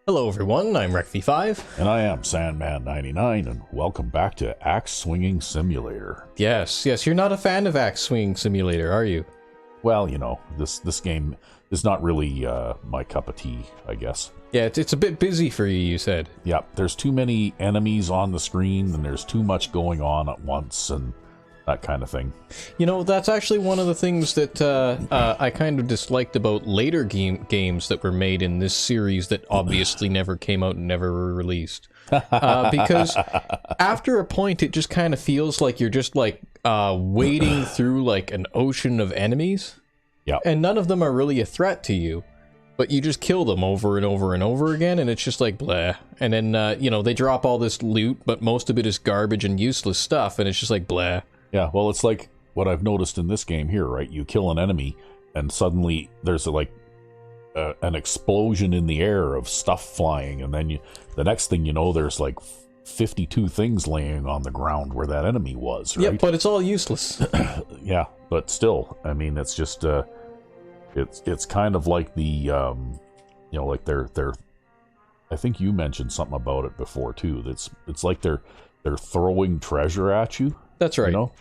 Hello everyone, I'm RecV5. And I am Sandman99, and welcome back to Axe Swinging Simulator. Yes, you're not a fan of Axe Swing Simulator, are you? Well, you know, this game is not really my cup of tea, I guess. Yeah, it's a bit busy for you said. Yeah, there's too many enemies on the screen, and there's too much going on at once, and that kind of thing. You know, that's actually one of the things that I kind of disliked about later games that were made in this series that obviously never came out and never were released. Because after a point, it just kind of feels like you're just like wading through like an ocean of enemies. Yeah. And none of them are really a threat to you. But you just kill them over and over and over again, and it's just like, bleh. And then, you know, they drop all this loot, but most of it is garbage and useless stuff, and it's just like, bleh. Yeah, well, it's like what I've noticed in this game here, right? You kill an enemy, and suddenly there's an explosion in the air of stuff flying, and then the next thing you know, there's like 52 things laying on the ground where that enemy was, right? Yeah, but it's all useless. Yeah, but still, I mean, it's just, it's kind of like the, you know, like they're, I think you mentioned something about it before too. It's like they're throwing treasure at you. That's right. You know?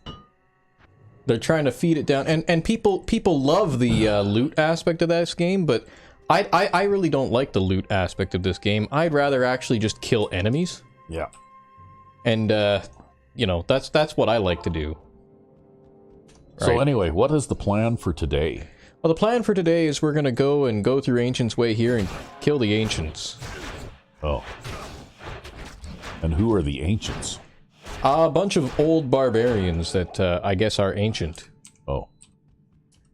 They're trying to feed it down, and people love the loot aspect of this game, but I really don't like the loot aspect of this game. I'd rather actually just kill enemies. Yeah. And you know, that's what I like to do. So anyway, what is the plan for today? Well, the plan for today is we're gonna go through Ancient's Way here and kill the Ancients. Oh. And who are the Ancients? A bunch of old barbarians that I guess are ancient. Oh.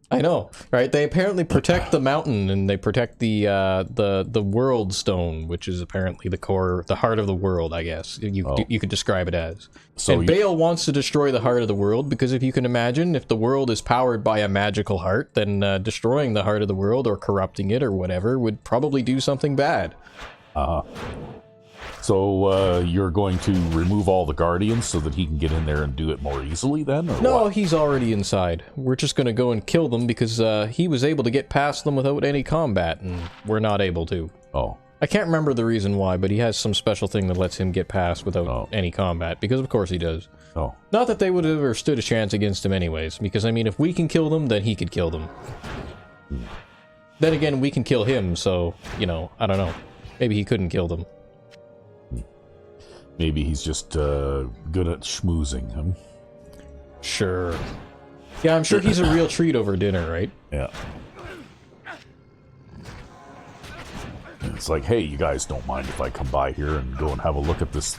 I know, right? They apparently protect the mountain, and they protect the world stone, which is apparently the core, the heart of the world, I guess. You could describe it as. So and Baal wants to destroy the heart of the world, because if you can imagine, if the world is powered by a magical heart, then destroying the heart of the world, or corrupting it, or whatever, would probably do something bad. So you're going to remove all the guardians so that he can get in there and do it more easily then? Or no, what? He's already inside. We're just going to go and kill them because he was able to get past them without any combat, and we're not able to. Oh. I can't remember the reason why, but he has some special thing that lets him get past without any combat, because of course he does. Oh. Not that they would have ever stood a chance against him anyways, because I mean, if we can kill them, then he could kill them. Then again, we can kill him, so, you know, I don't know. Maybe he couldn't kill them. Maybe he's just good at schmoozing him. Sure. Yeah, I'm sure he's a real treat over dinner, right? Yeah. And it's like, hey, you guys don't mind if I come by here and go and have a look at this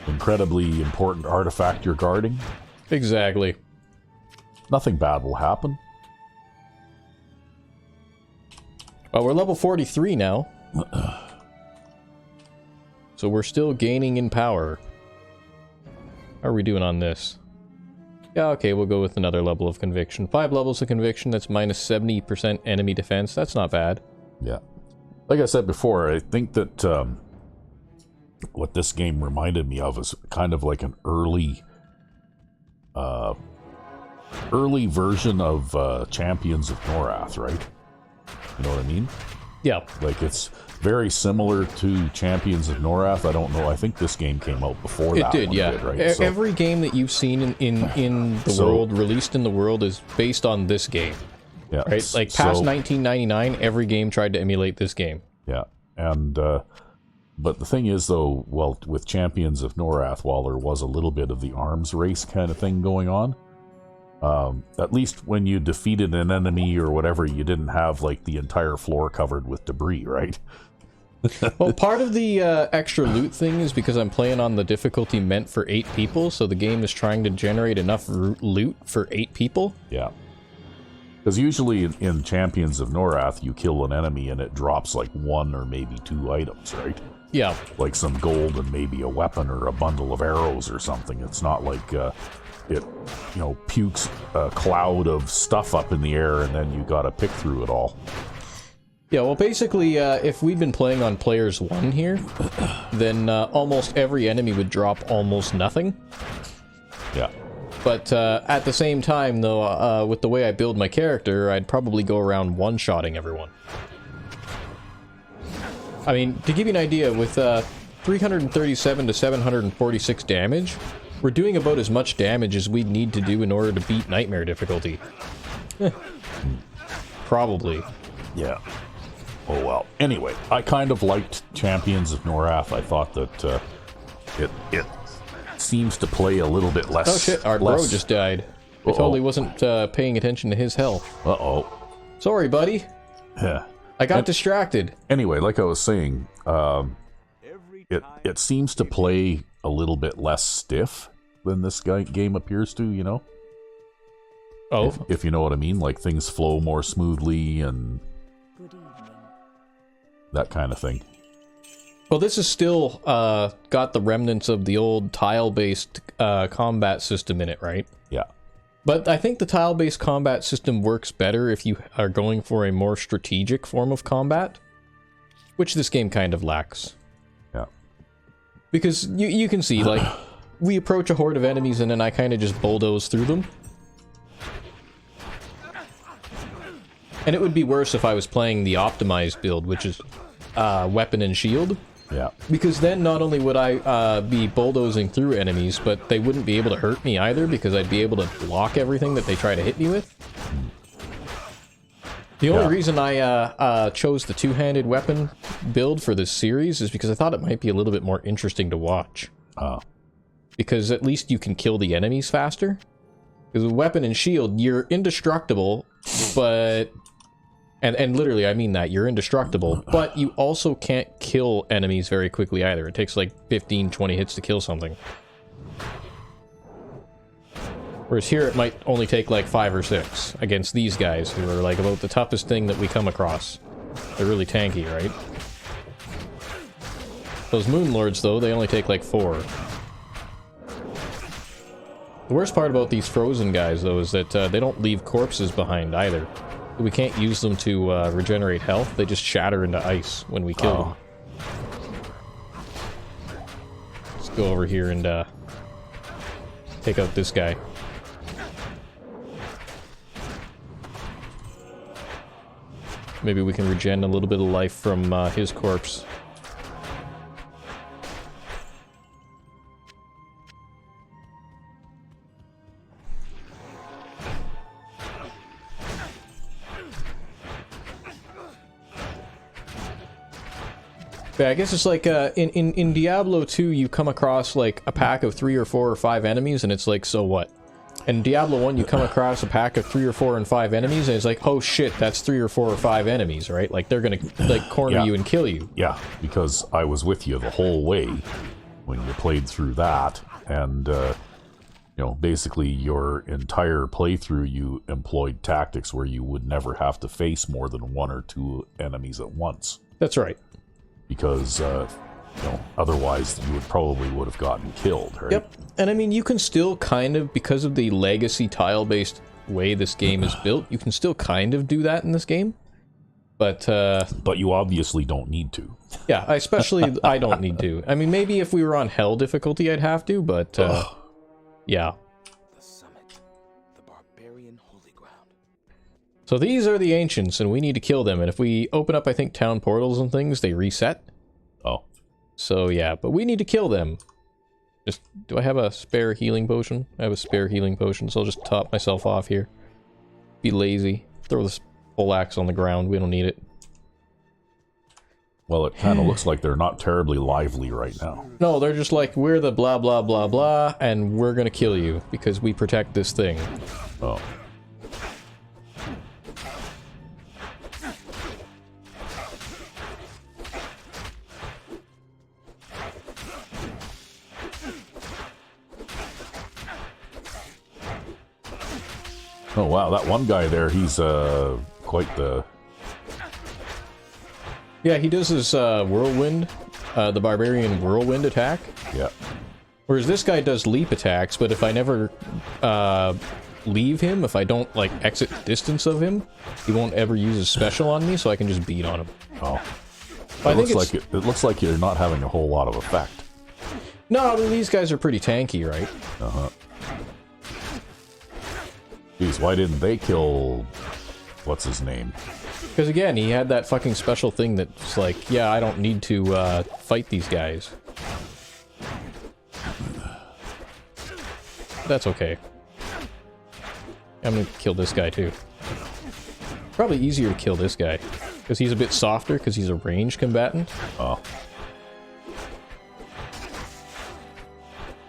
incredibly important artifact you're guarding? Exactly. Nothing bad will happen. Well, we're level 43 now. So we're still gaining in power. How are we doing on this? Yeah, okay, we'll go with another level of conviction. 5 levels of conviction, that's minus 70% enemy defense. That's not bad. Yeah. Like I said before, I think that what this game reminded me of is kind of like an early version of Champions of Norath, right? You know what I mean? Yeah. Like, it's very similar to Champions of Norath. I don't know. I think this game came out before that. It did, one yeah. did, right? So, every game that you've seen in the world, released in the world, is based on this game. Yeah. Right? Like, past 1999, every game tried to emulate this game. Yeah. And, but the thing is, though, well, with Champions of Norath, while there was a little bit of the arms race kind of thing going on, at least when you defeated an enemy or whatever, you didn't have, like, the entire floor covered with debris, right? Well, part of the extra loot thing is because I'm playing on the difficulty meant for 8 people, so the game is trying to generate enough loot for 8 people. Yeah. Because usually in Champions of Norath, you kill an enemy and it drops, like, 1 or maybe 2 items, right? Yeah. Like some gold and maybe a weapon or a bundle of arrows or something. It's not like... it, you know, pukes a cloud of stuff up in the air, and then you gotta pick through it all. Yeah, well, basically, if we'd been playing on Players 1 here, then almost every enemy would drop almost nothing. Yeah. But at the same time, though, with the way I build my character, I'd probably go around one-shotting everyone. I mean, to give you an idea, with 337 to 746 damage, we're doing about as much damage as we'd need to do in order to beat Nightmare difficulty. Probably. Yeah. Oh well. Anyway, I kind of liked Champions of Norath. I thought that it seems to play a little bit less... Oh shit, our bro just died. I totally wasn't paying attention to his health. Uh-oh. Sorry, buddy. Yeah. I got distracted. Anyway, like I was saying, it seems to play a little bit less stiff than this game appears to, you know? Oh. If you know what I mean, like things flow more smoothly and that kind of thing. Well, this is still got the remnants of the old tile-based combat system in it, right? Yeah. But I think the tile-based combat system works better if you are going for a more strategic form of combat, which this game kind of lacks. Yeah. Because you can see, like, we approach a horde of enemies and then I kind of just bulldoze through them. And it would be worse if I was playing the optimized build, which is weapon and shield. Yeah. Because then not only would I be bulldozing through enemies, but they wouldn't be able to hurt me either because I'd be able to block everything that they try to hit me with. The only reason I chose the two-handed weapon build for this series is because I thought it might be a little bit more interesting to watch. Because at least you can kill the enemies faster. Because with weapon and shield, you're indestructible, but... And literally, I mean that. You're indestructible, but you also can't kill enemies very quickly either. It takes like 15, 20 hits to kill something. Whereas here, it might only take like 5 or 6 against these guys, who are like about the toughest thing that we come across. They're really tanky, right? Those Moon Lords, though, they only take like 4. The worst part about these frozen guys, though, is that they don't leave corpses behind either. We can't use them to regenerate health. They just shatter into ice when we kill them. Let's go over here and take out this guy. Maybe we can regen a little bit of life from his corpse. Yeah, I guess it's like, in Diablo 2, you come across, like, a pack of 3 or 4 or 5 enemies, and it's like, so what? In Diablo 1, you come across a pack of 3 or 4 and 5 enemies, and it's like, oh shit, that's 3 or 4 or 5 enemies, right? Like, they're gonna, like, corner you and kill you. Yeah, because I was with you the whole way when you played through that, and, you know, basically your entire playthrough, you employed tactics where you would never have to face more than 1 or 2 enemies at once. That's right. Because, you know, otherwise you would have gotten killed, right? Yep, and I mean, you can still kind of, because of the legacy tile-based way this game is built, you can still kind of do that in this game. But you obviously don't need to. Yeah, especially I don't need to. I mean, maybe if we were on Hell difficulty, I'd have to, but, yeah. The summit, the barbarian holy ground. So these are the Ancients, and we need to kill them, and if we open up, I think, town portals and things, they reset. Oh. So, yeah, but we need to kill them. Just, do I have a spare healing potion? I have a spare healing potion, so I'll just top myself off here. Be lazy. Throw this poleaxe on the ground, we don't need it. Well, it kind of looks like they're not terribly lively right now. No, they're just like, we're the blah blah blah blah, and we're gonna kill you, because we protect this thing. Oh. Oh wow, that one guy there, he's quite the... Yeah, he does his whirlwind, the barbarian whirlwind attack. Yeah. Whereas this guy does leap attacks, but if I never leave him, if I don't like exit distance of him, he won't ever use his special on me, so I can just beat on him. Oh. I think it looks like you're not having a whole lot of effect. No, I mean, these guys are pretty tanky, right? Uh-huh. Geez, why didn't they kill... what's his name? Because again, he had that fucking special thing that's like, yeah, I don't need to fight these guys. That's okay. I'm gonna kill this guy too. Probably easier to kill this guy. Because he's a bit softer, because he's a ranged combatant. Oh.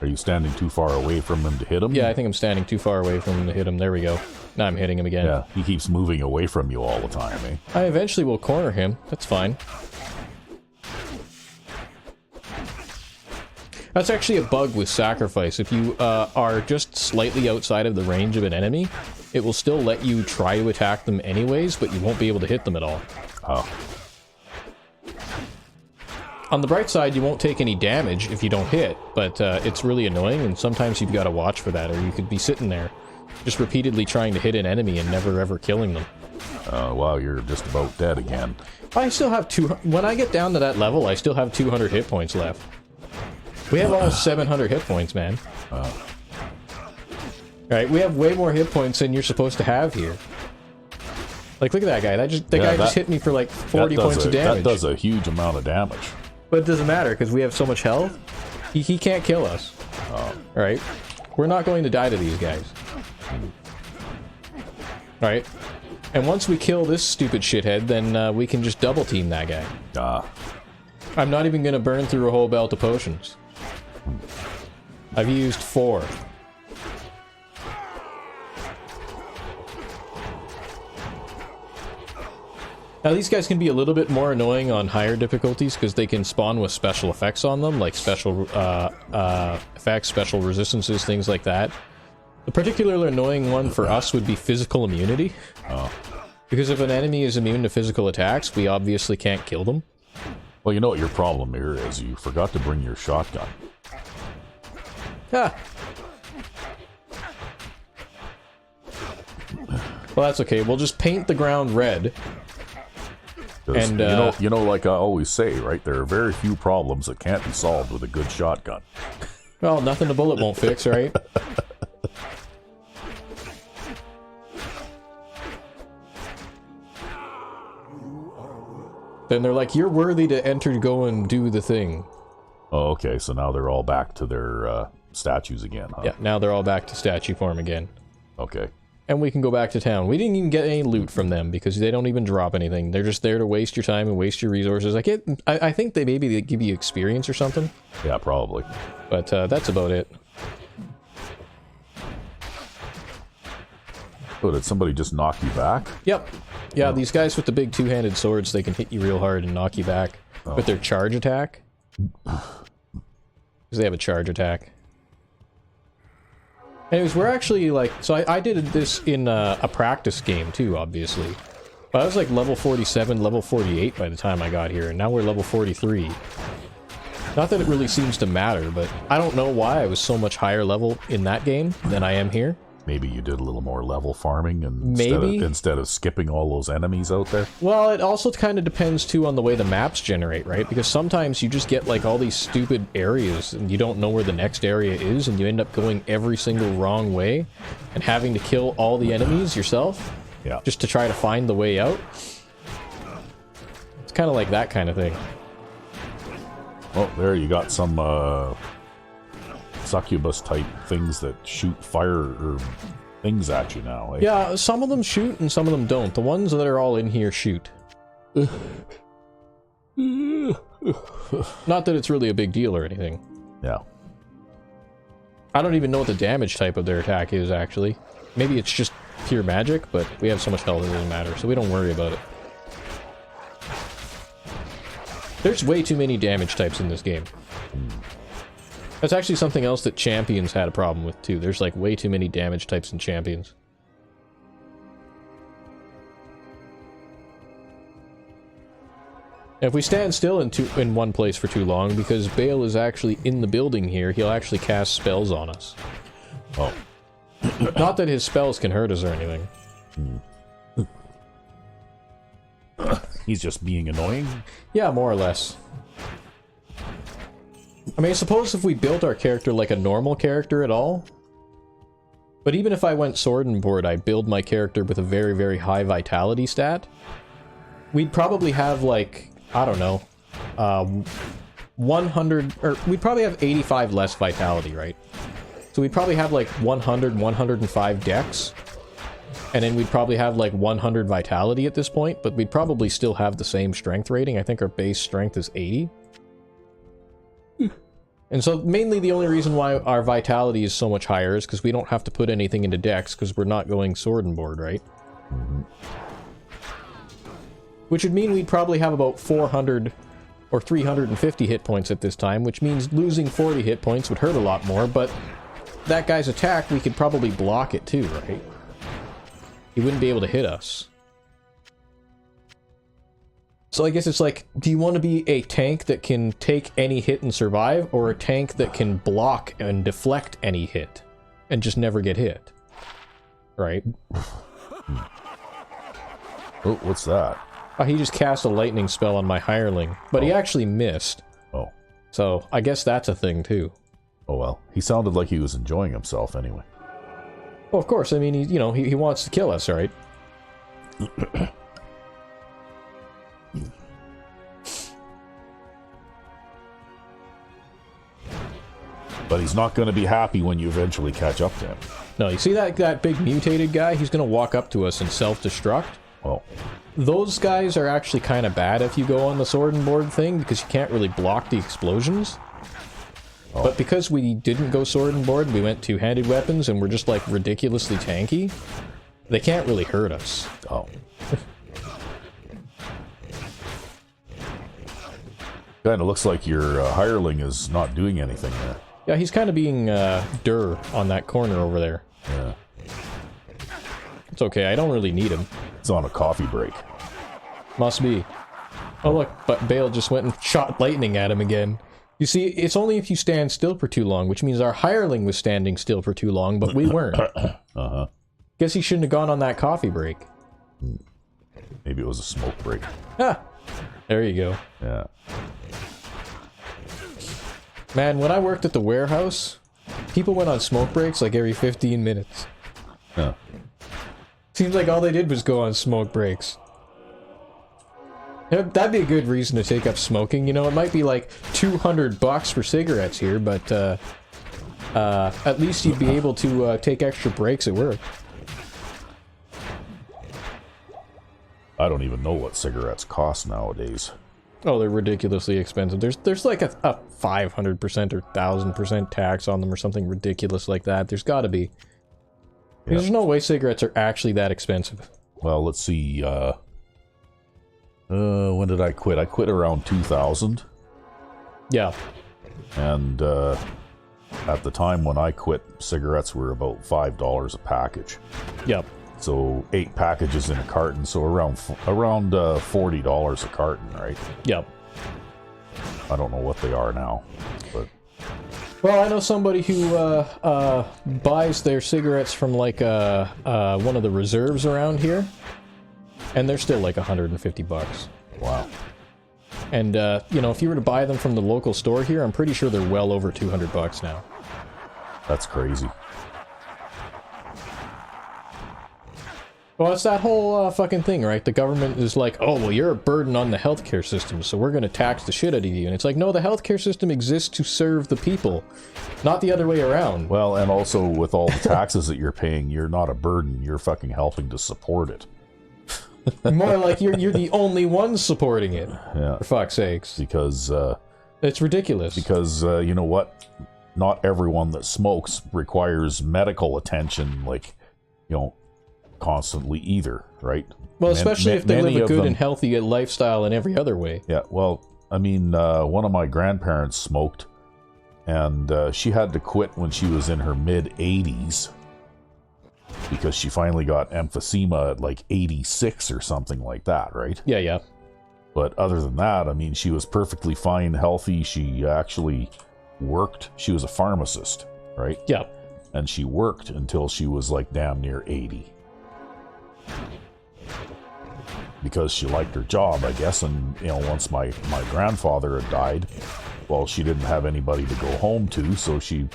Are you standing too far away from him to hit him? Yeah, I think I'm standing too far away from him to hit him. There we go. Now I'm hitting him again. Yeah, he keeps moving away from you all the time, eh? I eventually will corner him. That's fine. That's actually a bug with Sacrifice. If you are just slightly outside of the range of an enemy, it will still let you try to attack them anyways, but you won't be able to hit them at all. Oh. On the bright side, you won't take any damage if you don't hit, but it's really annoying, and sometimes you've got to watch for that, or you could be sitting there just repeatedly trying to hit an enemy and never ever killing them. Wow, you're just about dead again. I still have when I get down to that level, I still have 200 hit points left. We have almost 700 hit points, man. Alright, we have way more hit points than you're supposed to have here. Like, look at that guy. That guy just hit me for like 40 points of damage. That does a huge amount of damage. But it doesn't matter, because we have so much health. He can't kill us. Alright? We're not going to die to these guys. Alright? And once we kill this stupid shithead, then we can just double team that guy. I'm not even going to burn through a whole belt of potions. I've used 4. Now these guys can be a little bit more annoying on higher difficulties because they can spawn with special effects on them, like special effects, special resistances, things like that. The particularly annoying one for us would be physical immunity. Because if an enemy is immune to physical attacks, we obviously can't kill them. Well, you know what your problem here is? You forgot to bring your shotgun. Ah. Well, that's okay. We'll just paint the ground red. And you know, like I always say, right? There are very few problems that can't be solved with a good shotgun. Well, nothing a bullet won't fix, right? Then they're like, you're worthy to enter, go and do the thing. Oh, okay. So now they're all back to their statues again, huh? Yeah, now they're all back to statue form again. Okay. And we can go back to town. We didn't even get any loot from them because they don't even drop anything. They're just there to waste your time and waste your resources. I think they maybe give you experience or something. Yeah, probably. But that's about it. Oh, did somebody just knock you back? Yep. Yeah, these guys with the big two-handed swords, they can hit you real hard and knock you back with their charge attack. Because they have a charge attack. Anyways, we're actually like... So I did this in a practice game too, obviously. But I was like level 47, level 48 by the time I got here, and now we're level 43. Not that it really seems to matter, but I don't know why I was so much higher level in that game than I am here. Maybe you did a little more level farming and Maybe. Instead of skipping all those enemies out there? Well, it also kind of depends, too, on the way the maps generate, right? Because sometimes you just get, like, all these stupid areas, and you don't know where the next area is, and you end up going every single wrong way, and having to kill all the enemies yourself, just to try to find the way out. It's kind of like that kind of thing. Oh, there you got some, succubus-type things that shoot fire or things at you now, eh? Yeah, some of them shoot and some of them don't. The ones that are all in here shoot. Not that it's really a big deal or anything. Yeah. I don't even know what the damage type of their attack is, actually. Maybe it's just pure magic, but we have so much health it doesn't matter, so we don't worry about it. There's way too many damage types in this game. That's actually something else that Champions had a problem with, too. There's, like, way too many damage types in Champions. If we stand still in one place for too long, because Baal is actually in the building here, he'll actually cast spells on us. Oh. Not that his spells can hurt us or anything. He's just being annoying? Yeah, more or less. I mean, I suppose if we built our character like a normal character at all. But even if I went sword and board, I'd build my character with a very, very high vitality stat. we'd probably have, like, I don't know, 100, or we'd probably have 85 less vitality, right? So we'd probably have, like, 100, 105 dex, and then we'd probably have, like, 100 vitality at this point, but we'd probably still have the same strength rating. I think our base strength is 80. And so mainly the only reason why our vitality is so much higher is because we don't have to put anything into dex because we're not going sword and board, right? Which would mean we'd probably have about 400 or 350 hit points at this time, which means losing 40 hit points would hurt a lot more, but that guy's attack, we could probably block it too, right? He wouldn't be able to hit us. So I guess it's like, do you want to be a tank that can take any hit and survive, or a tank that can block and deflect any hit and just never get hit? Right? Oh, what's that? He just cast a lightning spell on my hireling, but he actually missed. Oh. So I guess that's a thing too. Oh well, he sounded like he was enjoying himself anyway. Well, of course, I mean, he wants to kill us, right? But he's not going to be happy when you eventually catch up to him. No, you see that big mutated guy? He's going to walk up to us and self-destruct. Oh. Those guys are actually kind of bad if you go on the sword and board thing, because you can't really block the explosions. Oh. But because we didn't go sword and board, we went two-handed weapons, and we're just, like, ridiculously tanky, they can't really hurt us. Oh. Kind of looks like your hireling is not doing anything there. Yeah, he's kind of being dur on that corner over there. Yeah. It's okay, I don't really need him. It's on a coffee break. Must be. Oh look, but Baal just went and shot lightning at him again. You see, it's only if you stand still for too long, which means our hireling was standing still for too long, but we weren't. Uh-huh. Guess he shouldn't have gone on that coffee break. Maybe it was a smoke break. Ah! There you go. Yeah. Man, when I worked at the warehouse, people went on smoke breaks like every 15 minutes. Huh. Seems like all they did was go on smoke breaks. That'd be a good reason to take up smoking, you know? It might be like $200 for cigarettes here, but at least you'd be able to take extra breaks at work. I don't even know what cigarettes cost nowadays. Oh, they're ridiculously expensive. There's like a 500% or 1000% tax on them or something ridiculous like that. There's gotta be. Yep. There's no way cigarettes are actually that expensive. Well, let's see, when did I quit? I quit around 2000. Yeah. And, at the time when I quit, cigarettes were about $5 a package. Yep. So 8 packages in a carton, so around $40 a carton, right? Yep. I don't know what they are now, but... Well, I know somebody who buys their cigarettes from like one of the reserves around here, and they're still like $150. Wow. And you know, if you were to buy them from the local store here, I'm pretty sure they're well over $200 now. That's crazy. Well, it's that whole fucking thing, right? The government is like, oh, well, you're a burden on the healthcare system, so we're going to tax the shit out of you. And it's like, no, the healthcare system exists to serve the people, not the other way around. Well, and also with all the taxes that you're paying, you're not a burden. You're fucking helping to support it. More like you're the only one supporting it. Yeah. For fuck's sakes. Because... it's ridiculous. Because, you know what? Not everyone that smokes requires medical attention, like, you know... constantly either, right? Well, especially if they live a good and healthy lifestyle in every other way. Yeah, well, I mean, one of my grandparents smoked, and she had to quit when she was in her mid-80s because she finally got emphysema at like 86 or something like that, right? Yeah, yeah. But other than that, I mean, she was perfectly fine, healthy. She actually worked. She was a pharmacist, right? Yeah. And she worked until she was like damn near 80. Because she liked her job, I guess, and, you know, once my grandfather had died, well, she didn't have anybody to go home to, so she, you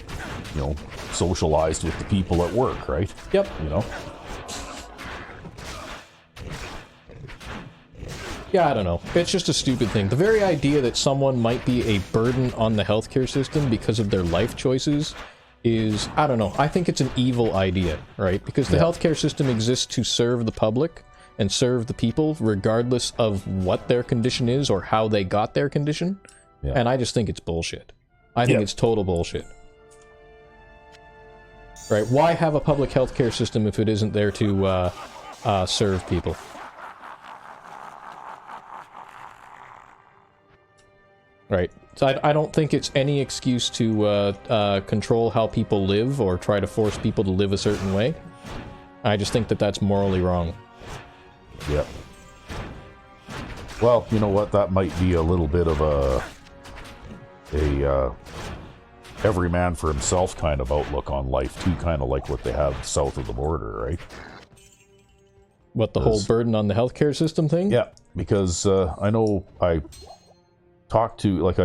know, socialized with the people at work, right? Yep. You know? Yeah, I don't know. It's just a stupid thing. The very idea that someone might be a burden on the healthcare system because of their life choices is, I don't know, I think it's an evil idea, right? Because the healthcare system exists to serve the public and serve the people regardless of what their condition is or how they got their condition. Yeah. And I just think it's bullshit. I think it's total bullshit. Right? Why have a public healthcare system if it isn't there to serve people? Right. So I don't think it's any excuse to control how people live or try to force people to live a certain way. I just think that that's morally wrong. Yep. Well, you know what? That might be a little bit of a every man for himself kind of outlook on life, too, kind of like what they have south of the border, right? What, the whole burden on the healthcare system thing? Yeah, because I know I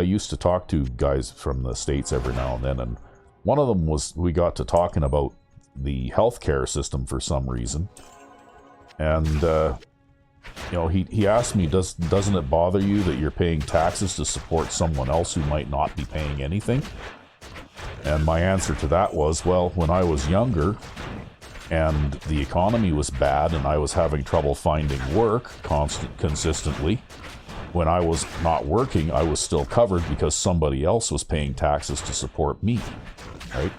used to talk to guys from the States every now and then, and one of them we got to talking about the healthcare system for some reason, and he asked me, doesn't it bother you that you're paying taxes to support someone else who might not be paying anything? And my answer to that was, well, when I was younger and the economy was bad and I was having trouble finding work consistently, when I was not working, I was still covered because somebody else was paying taxes to support me, right?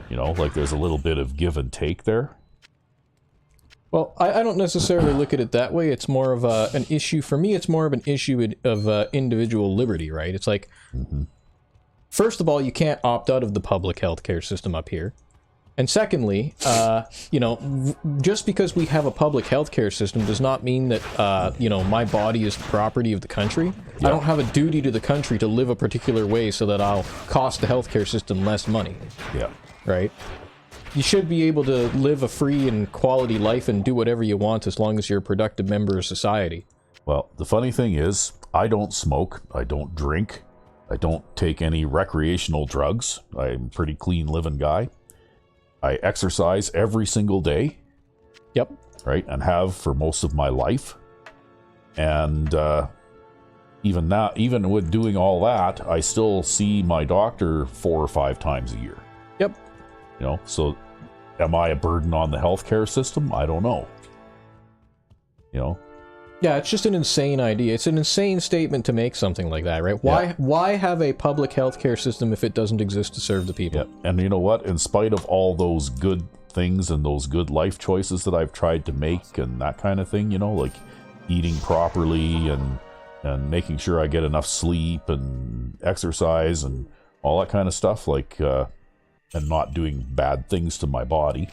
Like there's a little bit of give and take there. Well, I don't necessarily look at it that way. It's more of an issue, for me, it's more of an issue of individual liberty, right? It's like, first of all, you can't opt out of the public healthcare system up here. And secondly, just because we have a public healthcare system does not mean that, my body is the property of the country. Yeah. I don't have a duty to the country to live a particular way so that I'll cost the healthcare system less money. Yeah. Right? You should be able to live a free and quality life and do whatever you want as long as you're a productive member of society. Well, the funny thing is, I don't smoke, I don't drink, I don't take any recreational drugs. I'm a pretty clean living guy. I exercise every single day. Yep. Right, and have for most of my life. And even now, even with doing all that, I still see my doctor 4 or 5 times a year. Yep. So am I a burden on the healthcare system? I don't know. Yeah, it's just an insane idea. It's an insane statement to make something like that, right? Why have a public healthcare system if it doesn't exist to serve the people? Yeah. And you know what? In spite of all those good things and those good life choices that I've tried to make and that kind of thing, like eating properly and making sure I get enough sleep and exercise and all that kind of stuff, like and not doing bad things to my body,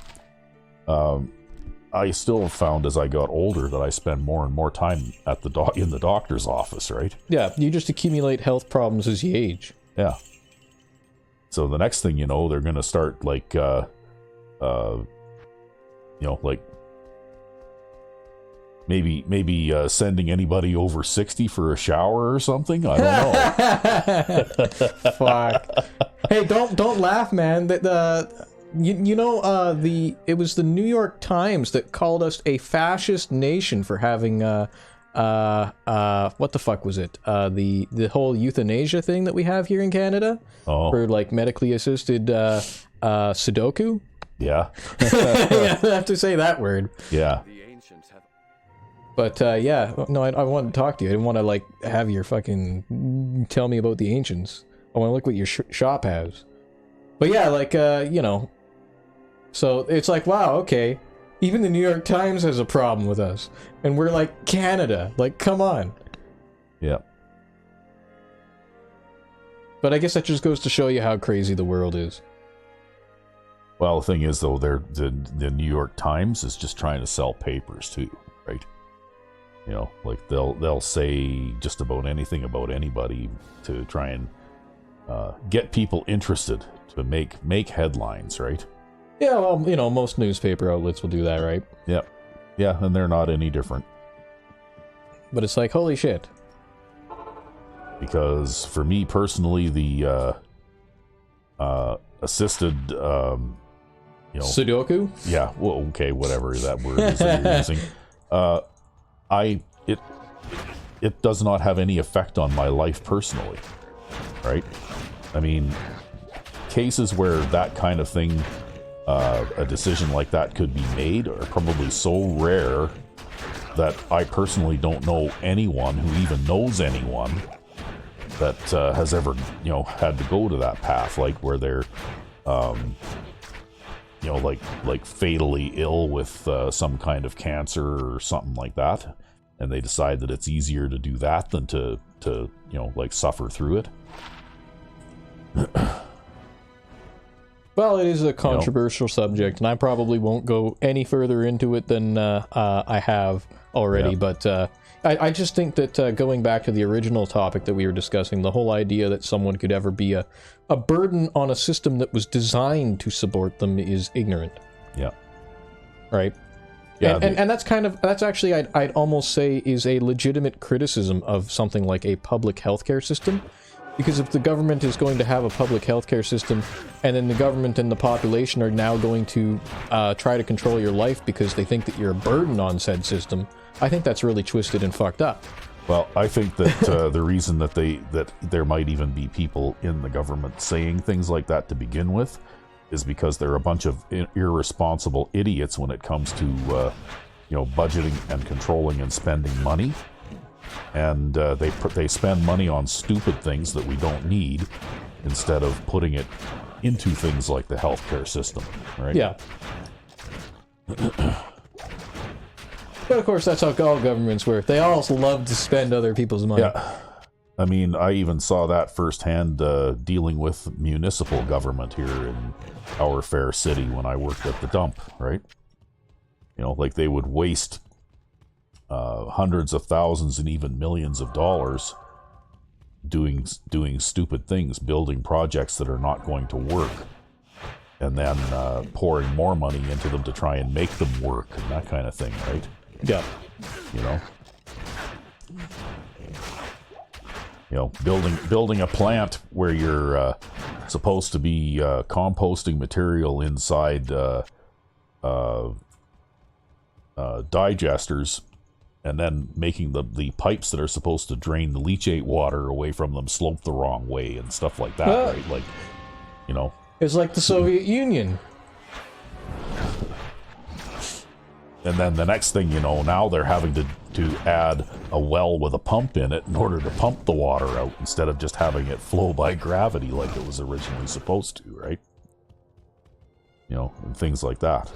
I still found as I got older that I spend more and more time at in the doctor's office, right? Yeah, you just accumulate health problems as you age. Yeah. So the next thing you know, they're going to start like maybe sending anybody over 60 for a shower or something. I don't know. Fuck. Hey, don't laugh, man. It was the New York Times that called us a fascist nation for having what the fuck was it? The whole euthanasia thing that we have here in Canada for like medically assisted Sudoku. Yeah. I have to say that word. Yeah. But I wanted to talk to you. I didn't want to like have your fucking tell me about the ancients. I want to look what your shop has. But yeah, like so it's like, wow, okay. Even the New York Times has a problem with us. And we're like Canada. Like, come on. Yeah. But I guess that just goes to show you how crazy the world is. Well, the thing is, though, the New York Times is just trying to sell papers, too, right? Like they'll say just about anything about anybody to try and get people interested, to make headlines, right? Yeah, well, most newspaper outlets will do that, right? Yep. Yeah, and they're not any different. But it's like, holy shit. Because for me personally, the assisted, Sudoku? Yeah, well, okay, whatever that word is that you're using. it does not have any effect on my life personally, right? I mean, cases where that kind of thing, a decision like that could be made are probably so rare that I personally don't know anyone who even knows anyone that has ever, had to go to that path, like where they're, like fatally ill with some kind of cancer or something like that, and they decide that it's easier to do that than to like suffer through it. Well, it is a controversial subject, and I probably won't go any further into it than I have already, Yeah. but I just think that going back to the original topic that we were discussing, the whole idea that someone could ever be a burden on a system that was designed to support them is ignorant. Yeah. Right? Yeah, and that's actually, I'd almost say, is a legitimate criticism of something like a public healthcare system. Because if the government is going to have a public healthcare system, and then the government and the population are now going to try to control your life because they think that you're a burden on said system, I think that's really twisted and fucked up. Well, I think that the reason that there might even be people in the government saying things like that to begin with is because they're a bunch of irresponsible idiots when it comes to budgeting and controlling and spending money. And they spend money on stupid things that we don't need instead of putting it into things like the healthcare system, right? Yeah. But of course, that's how all governments work. They all love to spend other people's money. Yeah. I mean, I even saw that firsthand dealing with municipal government here in our fair city when I worked at the dump, right? Like they would waste hundreds of thousands and even millions of dollars doing stupid things, building projects that are not going to work, and then pouring more money into them to try and make them work and that kind of thing, right? Yeah. Building a plant where you're supposed to be composting material inside digesters, and then making the pipes that are supposed to drain the leachate water away from them slope the wrong way and stuff like that, right? Like, It's like the Soviet Union. And then the next thing you know, now they're having to add a well with a pump in it in order to pump the water out instead of just having it flow by gravity like it was originally supposed to, right? And things like that.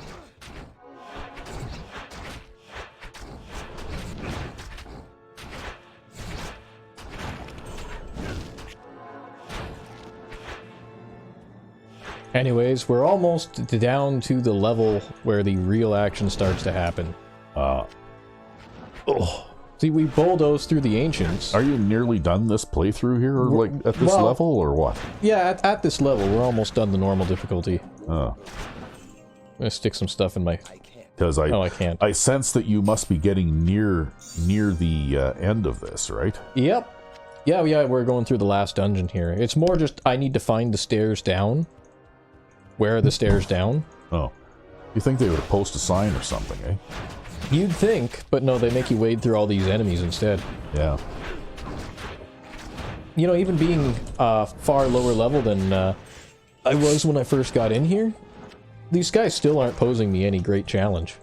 Anyways, we're almost down to the level where the real action starts to happen. See, we bulldoze through the ancients. Are you nearly done this playthrough here, or like at this level, or what? Yeah, at this level, we're almost done the normal difficulty. I'm gonna stick some stuff in my... Because I can't. I sense that you must be getting near the end of this, right? Yep. Yeah, we're going through the last dungeon here. It's more just, I need to find the stairs down. Where are the stairs down? Oh. You think they would post a sign or something, eh? You'd think, but no, they make you wade through all these enemies instead. Yeah. Even being far lower level than I was when I first got in here, these guys still aren't posing me any great challenge.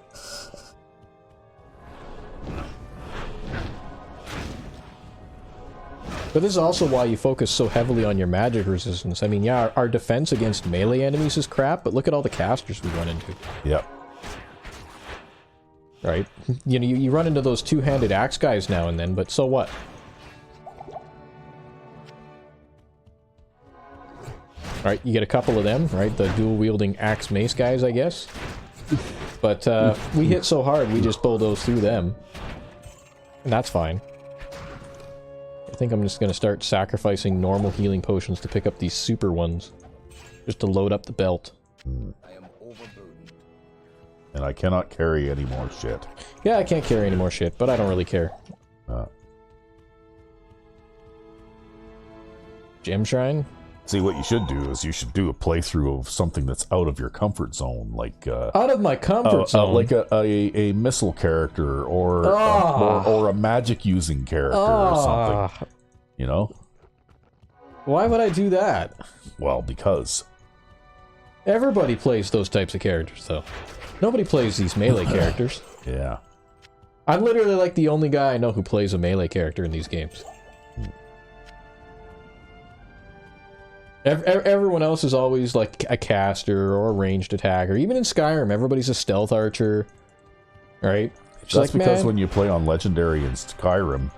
But this is also why you focus so heavily on your magic resistance. I mean, yeah, our defense against melee enemies is crap, but look at all the casters we run into. Yep. Right? You run into those two-handed axe guys now and then, but so what? Right, you get a couple of them, right? The dual-wielding axe mace guys, I guess. But we hit so hard, we just bulldoze through them. And that's fine. I think I'm just going to start sacrificing normal healing potions to pick up these super ones. Just to load up the belt. I am overburdened. And I cannot carry any more shit. Yeah, I can't carry any more shit, but I don't really care. Gem Shrine? See, what you should do is you should do a playthrough of something that's out of your comfort zone, like out of my comfort zone, like a missile character or a magic using character or something. You know? Why would I do that? Well, because everybody plays those types of characters, though. Nobody plays these melee characters. Yeah. I'm literally like the only guy I know who plays a melee character in these games. Everyone else is always like a caster or a ranged attacker. Even in Skyrim, everybody's a stealth archer, right? That's like, because when you play on Legendary in Skyrim,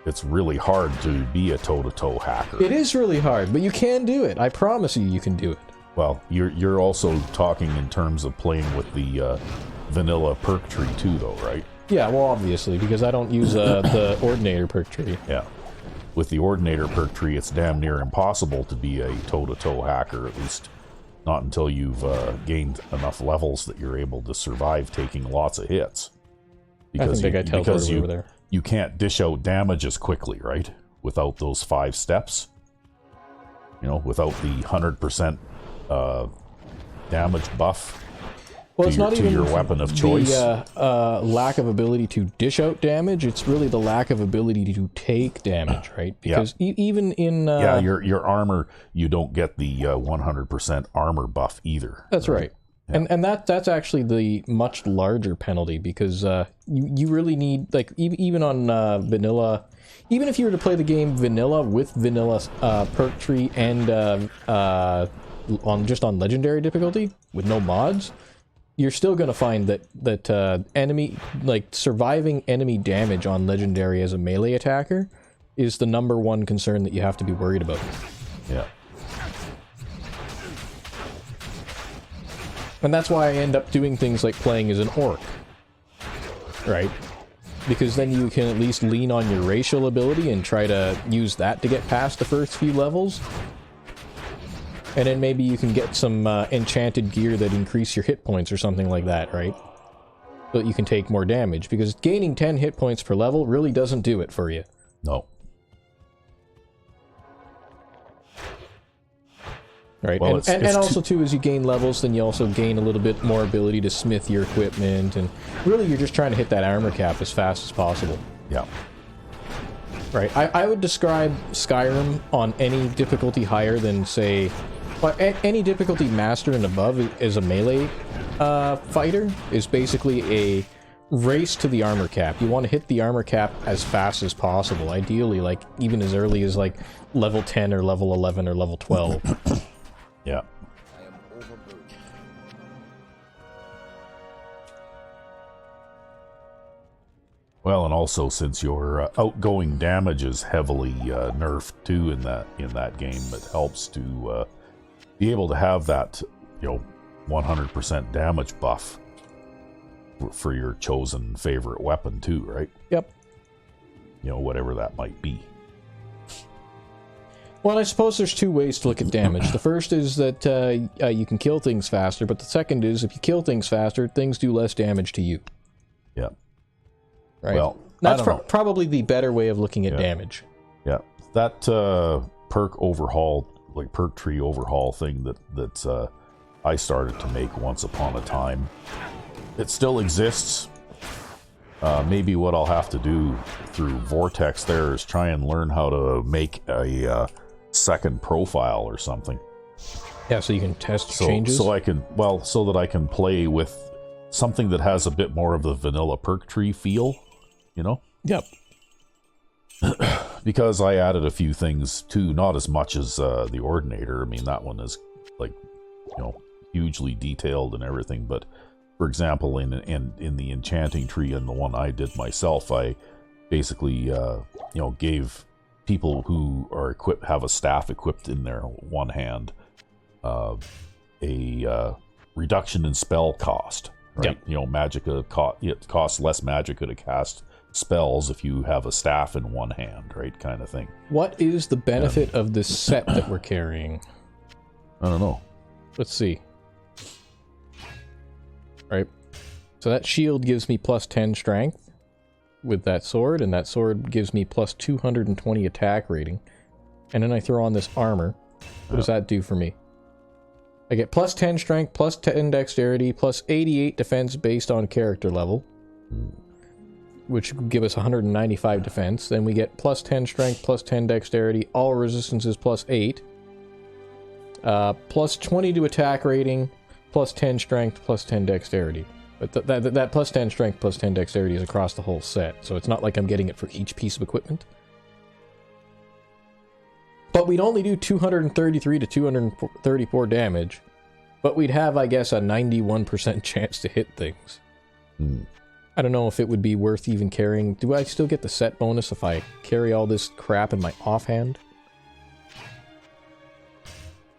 it's really hard to be a toe-to-toe hacker. It is really hard, but you can do it. I promise you, you can do it. Well, you're also talking in terms of playing with the vanilla perk tree too, though, right? Yeah, well, obviously, because I don't use the Ordinator perk tree. Yeah. With the Ordinator perk tree, it's damn near impossible to be a toe-to-toe hacker, at least not until you've gained enough levels that you're able to survive taking lots of hits. Because you can't dish out damage as quickly, right? Without those 5 steps. You know, without the 100% damage buff. Well, it's not even your weapon of choice. The lack of ability to dish out damage. It's really the lack of ability to take damage, right? Because even in your armor, you don't get the 100% armor buff either. That's right. Yeah. And that's actually the much larger penalty, because you really need, like, even on vanilla, even if you were to play the game vanilla with vanilla perk tree and on legendary difficulty with no mods, you're still going to find that enemy, like, surviving enemy damage on legendary as a melee attacker is the #1 concern that you have to be worried about. Yeah. And that's why I end up doing things like playing as an orc. Right? Because then you can at least lean on your racial ability and try to use that to get past the first few levels. And then maybe you can get some enchanted gear that increase your hit points or something like that, right? So that you can take more damage, because gaining 10 hit points per level really doesn't do it for you. No. Right, well, and also too, as you gain levels, then you also gain a little bit more ability to smith your equipment, and really you're just trying to hit that armor cap as fast as possible. Yeah. Right, I would describe Skyrim on any difficulty higher than, say, any difficulty master and above as a melee fighter is basically a race to the armor cap. You want to hit the armor cap as fast as possible, ideally, like, even as early as, like, level 10 or level 11 or level 12. Yeah. Well, and also since your outgoing damage is heavily nerfed too in that game, it helps to be able to have that 100% damage buff for your chosen favorite weapon too, right? Yep. Whatever that might be. Well, I suppose there's 2 ways to look at damage. The first is that you can kill things faster, but the second is if you kill things faster, things do less damage to you. Yeah. Right. Well, that's probably the better way of looking at damage. Yeah. That perk overhaul, like perk tree overhaul thing that I started to make once upon a time, it still exists. Maybe what I'll have to do through Vortex there is try and learn how to make a second profile or something. Yeah, so you can test changes? So that I can play with something that has a bit more of the vanilla perk tree feel, Yep. Because I added a few things too, not as much as the Ordinator. I mean, that one is, like, hugely detailed and everything, but for example, in the enchanting tree and the one I did myself, I basically gave people who are have a staff equipped in their one hand a reduction in spell cost. Right? Yep. Magicka it costs less magicka to cast spells if you have a staff in one hand, right? Kind of thing. What is the benefit of this set that we're carrying? I don't know. Let's see. Right. So that shield gives me plus 10 strength with that sword, and that sword gives me plus 220 attack rating. And then I throw on this armor, What does that do for me? I get plus 10 strength, plus 10 dexterity, plus 88 defense based on character level. Which would give us 195 defense. Then we get plus 10 strength, plus 10 dexterity, all resistances plus 8. Plus 20 to attack rating, plus 10 strength, plus 10 dexterity. But that plus 10 strength, plus 10 dexterity is across the whole set, so it's not like I'm getting it for each piece of equipment. But we'd only do 233 to 234 damage, but we'd have, I guess, a 91% chance to hit things. I don't know if it would be worth even carrying. Do I still get the set bonus if I carry all this crap in my offhand?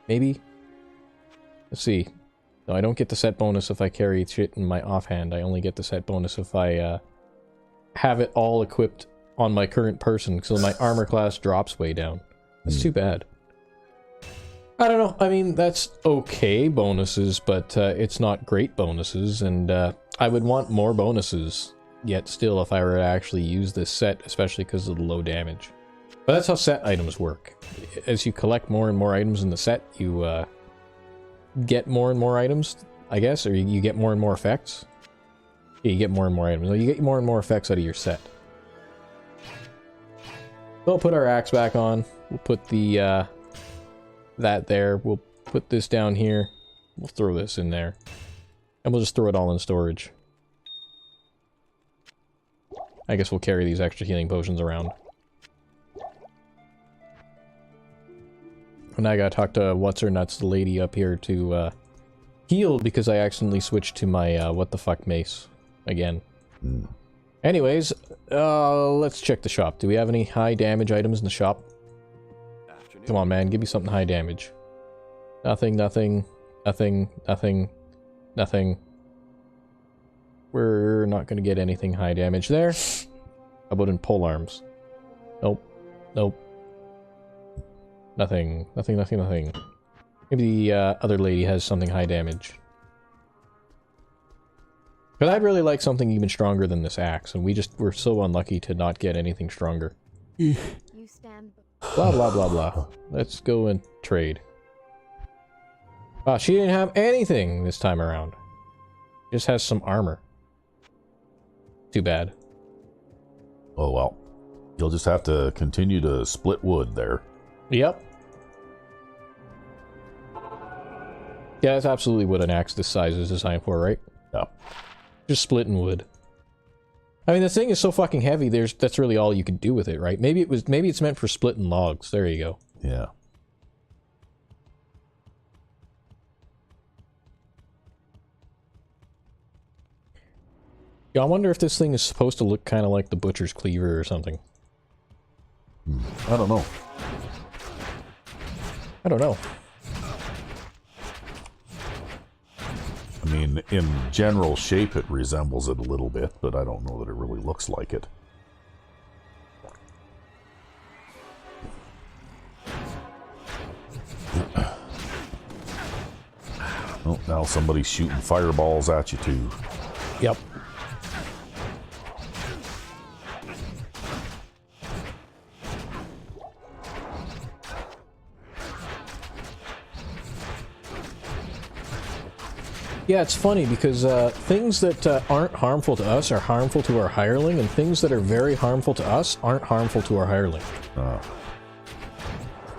Maybe? Let's see. No, I don't get the set bonus if I carry shit in my offhand. I only get the set bonus if I have it all equipped on my current person, so my armor class drops way down. That's too bad. I don't know. I mean, that's okay bonuses, but it's not great bonuses, and I would want more bonuses, yet still, if I were to actually use this set, especially because of the low damage. But that's how set items work. As you collect more and more items in the set, you get more and more items, I guess, or you get more and more effects. Yeah, you get more and more items. You get more and more effects out of your set. We'll put our axe back on. We'll put the that there. We'll put this down here. We'll throw this in there. And we'll just throw it all in storage. I guess we'll carry these extra healing potions around. And I gotta talk to What's-Her-Nuts, the lady up here, to heal because I accidentally switched to my what the fuck mace again. Anyways, let's check the shop. Do we have any high damage items in the shop? Come on, man, give me something high damage. Nothing, nothing, nothing, nothing, nothing. We're not gonna get anything high damage there. How about in pole arms? Nope. Nope. Nothing. Nothing, nothing, nothing. Maybe the other lady has something high damage. But I'd really like something even stronger than this axe, and we're so unlucky to not get anything stronger. You stand. Blah, blah, blah, blah. Let's go and trade. Ah, she didn't have anything this time around. Just has some armor. Too bad. Oh well. You'll just have to continue to split wood there. Yep. Yeah, that's absolutely what an axe this size is designed for, right? Yeah. Just splitting wood. I mean, the thing is so fucking heavy, that's really all you can do with it, right? Maybe it's meant for splitting logs. There you go. Yeah. Yeah, I wonder if this thing is supposed to look kind of like the butcher's cleaver or something. I don't know. I don't know. I mean, in general shape it resembles it a little bit, but I don't know that it really looks like it. Oh, now somebody's shooting fireballs at you too. Yep. Yeah, it's funny because things that aren't harmful to us are harmful to our hireling, and things that are very harmful to us aren't harmful to our hireling.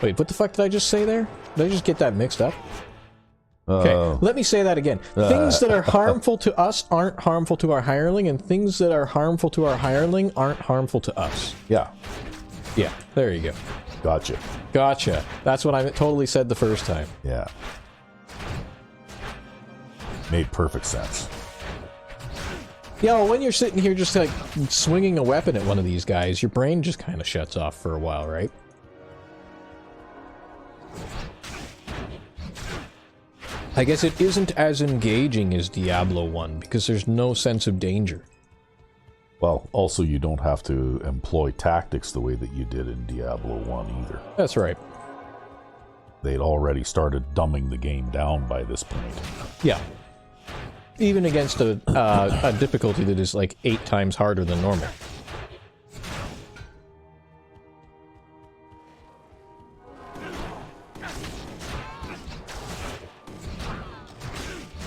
Wait, what the fuck did I just say there? Did I just get that mixed up? Okay, let me say that again. Things that are harmful to us aren't harmful to our hireling, and things that are harmful to our hireling aren't harmful to us. Yeah. Yeah, there you go. Gotcha. Gotcha. That's what I totally said the first time. Yeah. Made perfect sense. Yeah, well, when you're sitting here just like swinging a weapon at one of these guys, your brain just kind of shuts off for a while, right? I guess it isn't as engaging as Diablo 1 because there's no sense of danger. Well, also you don't have to employ tactics the way that you did in Diablo 1 either. That's right. They'd already started dumbing the game down by this point. Yeah. Even against a difficulty that is like 8 times harder than normal.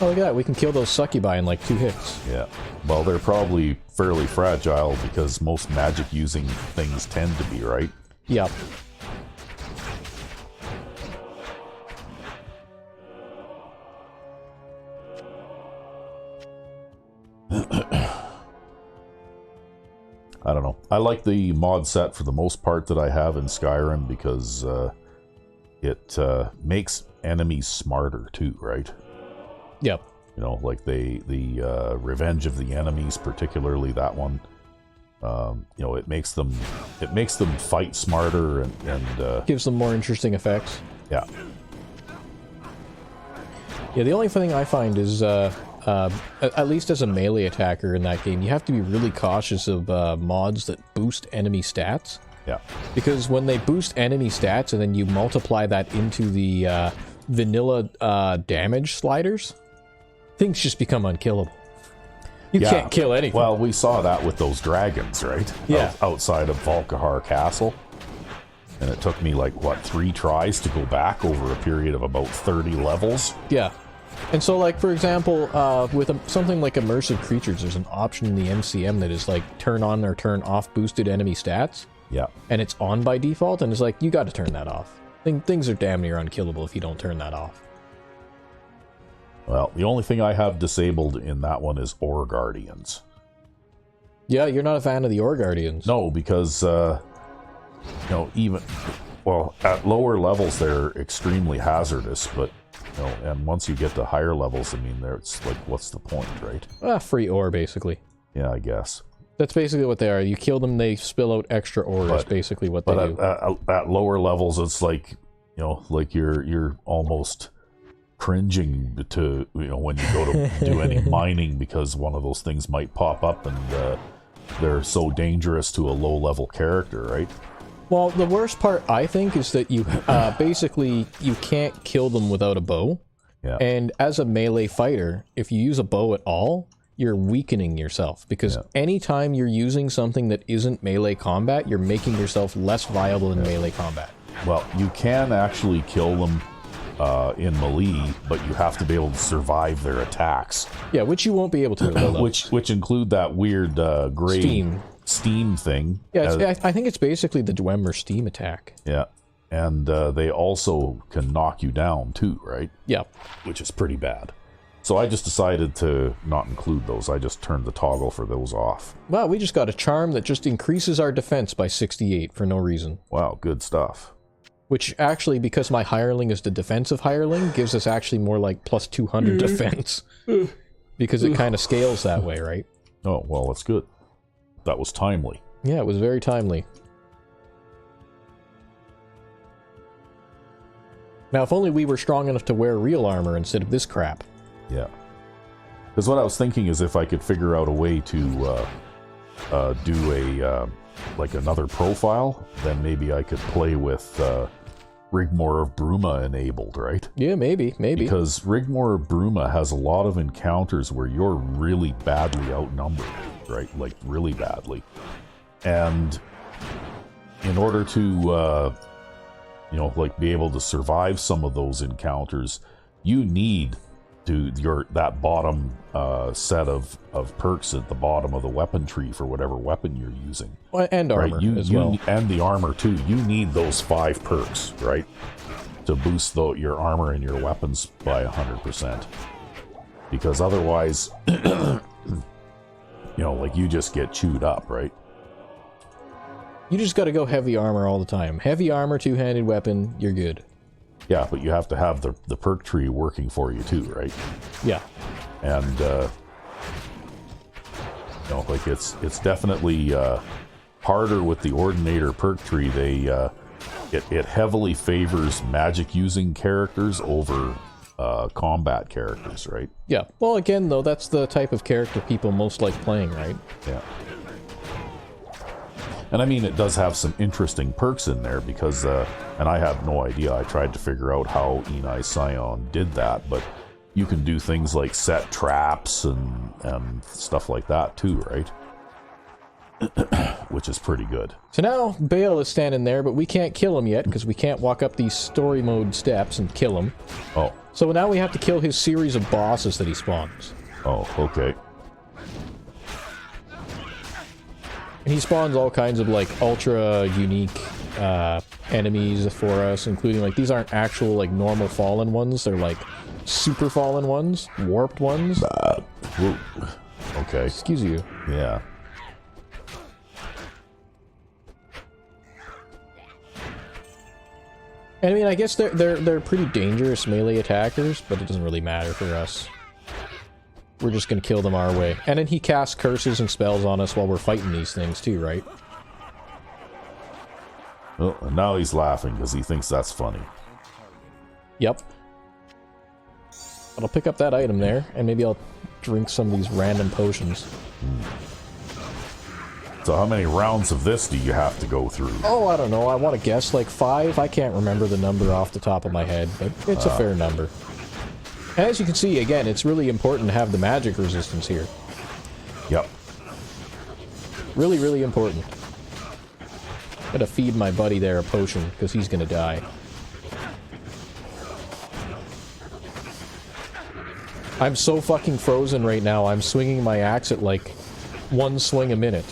Oh, look at that. We can kill those succubi in like 2 hits. Yeah. Well, they're probably fairly fragile because most magic-using things tend to be, right? Yep. I don't know. I like the mod set for the most part that I have in Skyrim because it makes enemies smarter too, right? Yep. You know, like the Revenge of the Enemies, particularly that one. You know, it makes them fight smarter and gives them more interesting effects. Yeah. Yeah, the only thing I find is, at least as a melee attacker in that game, you have to be really cautious of mods that boost enemy stats. Yeah. Because when they boost enemy stats and then you multiply that into the vanilla damage sliders, things just become unkillable. You can't kill anything. Well, we saw that with those dragons, right? Yeah. Outside of Valkahar Castle. And it took me, like, what, 3 tries to go back over a period of about 30 levels? Yeah. And so, like, for example, with something like Immersive Creatures, there's an option in the MCM that is, like, turn on or turn off boosted enemy stats. Yeah. And it's on by default, and it's like, you gotta turn that off. Things are damn near unkillable if you don't turn that off. Well, the only thing I have disabled in that one is Ore Guardians. Yeah, you're not a fan of the Ore Guardians. No, because, you know, even... Well, at lower levels, they're extremely hazardous, but... You know, and once you get to higher levels, I mean, it's like, what's the point, right? Free ore, basically. Yeah, I guess. That's basically what they are. You kill them, they spill out extra ore. That's basically what they do. But at lower levels, it's like, you know, like you're almost cringing to, you know, when you go to do any mining because one of those things might pop up and they're so dangerous to a low-level character, right? Well, the worst part, I think, is that you basically, you can't kill them without a bow. Yeah. And as a melee fighter, if you use a bow at all, you're weakening yourself. Because anytime you're using something that isn't melee combat, you're making yourself less viable in melee combat. Well, you can actually kill them in melee, but you have to be able to survive their attacks. Yeah, which you won't be able to. which include that weird gray... Steam thing. Yeah, I think it's basically the Dwemer steam attack. Yeah, and they also can knock you down too, right? Yeah. Which is pretty bad. So I just decided to not include those. I just turned the toggle for those off. Wow, we just got a charm that just increases our defense by 68 for no reason. Wow, good stuff. Which actually, because my hireling is the defensive hireling, gives us actually more like plus 200 defense. Because it kind of scales that way, right? Oh, well, that's good. That was timely. Yeah, it was very timely. Now, if only we were strong enough to wear real armor instead of this crap. Yeah. Because what I was thinking is if I could figure out a way to do a like another profile, then maybe I could play with Rigmor of Bruma enabled, right? Yeah, maybe. Because Rigmor of Bruma has a lot of encounters where you're really badly outnumbered, right? Like, really badly. And in order to, you know, like, be able to survive some of those encounters, you need that bottom set of perks at the bottom of the weapon tree for whatever weapon you're using. And armor as well. And the armor, too. You need those 5 perks, right? To boost your armor and your weapons by 100%. Because otherwise, you know, like, you just get chewed up, right? You just gotta go heavy armor all the time. Heavy armor, two-handed weapon, you're good. Yeah, but you have to have the perk tree working for you too, right? Yeah. And, you know, like, it's definitely harder with the Ordinator perk tree. It heavily favors magic-using characters over combat characters, right? Yeah. Well, again, though, that's the type of character people most like playing, right? Yeah. And I mean, it does have some interesting perks in there because, and I have no idea, I tried to figure out how Enai Scion did that, but you can do things like set traps and stuff like that too, right? which is pretty good. So now Baal is standing there, but we can't kill him yet because we can't walk up these story mode steps and kill him. Oh. So now we have to kill his series of bosses that he spawns. Oh, okay. And he spawns all kinds of like ultra unique enemies for us, including like these aren't actual like normal fallen ones, they're like super fallen ones, warped ones. Okay. Excuse you. Yeah. And I mean, I guess they're pretty dangerous melee attackers, but it doesn't really matter for us. We're just gonna kill them our way. And then he casts curses and spells on us while we're fighting these things too, right? Oh, and now he's laughing because he thinks that's funny. Yep. But I'll pick up that item there, and maybe I'll drink some of these random potions. So how many rounds of this do you have to go through? Oh, I don't know. I want to guess like 5. I can't remember the number off the top of my head, but it's a fair number. As you can see, again, it's really important to have the magic resistance here. Yep. Really, really important. Gotta feed my buddy there a potion, because he's gonna die. I'm so fucking frozen right now, I'm swinging my axe at like 1 swing a minute.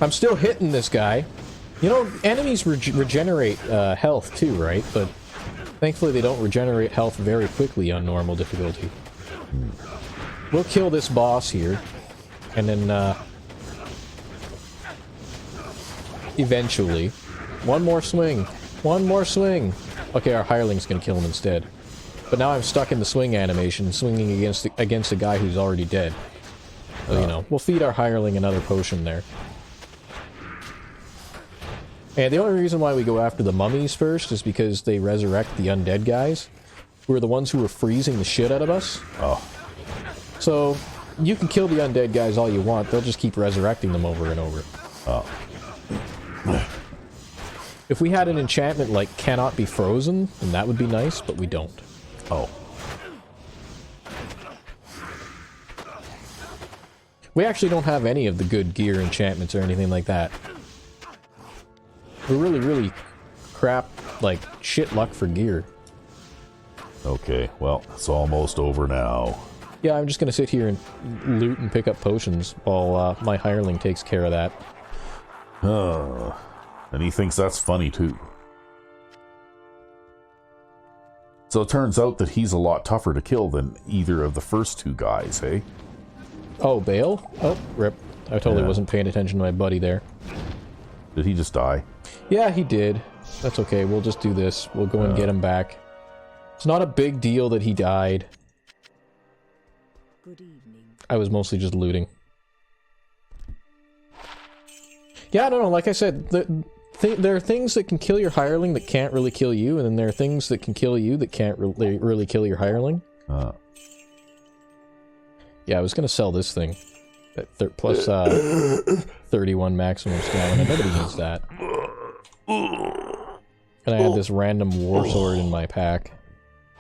I'm still hitting this guy. You know, enemies regenerate health too, right? But thankfully they don't regenerate health very quickly on normal difficulty. We'll kill this boss here, and then eventually, one more swing. Okay, our hireling's gonna kill him instead. But now I'm stuck in the swing animation, swinging against a guy who's already dead. So, you know, we'll feed our hireling another potion there. And the only reason why we go after the mummies first is because they resurrect the undead guys, who are the ones who were freezing the shit out of us. Oh. So, you can kill the undead guys all you want, they'll just keep resurrecting them over and over. Oh. If we had an enchantment like cannot be frozen, then that would be nice, but we don't. Oh. We actually don't have any of the good gear enchantments or anything like that. We're really, really crap, like, shit luck for gear. Okay, well, it's almost over now. Yeah, I'm just gonna sit here and loot and pick up potions while my hireling takes care of that. And he thinks that's funny too. So it turns out that he's a lot tougher to kill than either of the first 2 guys, hey? Oh, Baal? Oh, rip. I totally wasn't paying attention to my buddy there. Did he just die? Yeah, he did. That's okay, we'll just do this. We'll go and get him back. It's not a big deal that he died. Good evening. I was mostly just looting. Yeah, I don't know, like I said, there are things that can kill your hireling that can't really kill you, and then there are things that can kill you that can't really kill your hireling. Yeah, I was gonna sell this thing. At plus 31 maximum stamina. Nobody needs that. And I had this random war sword in my pack.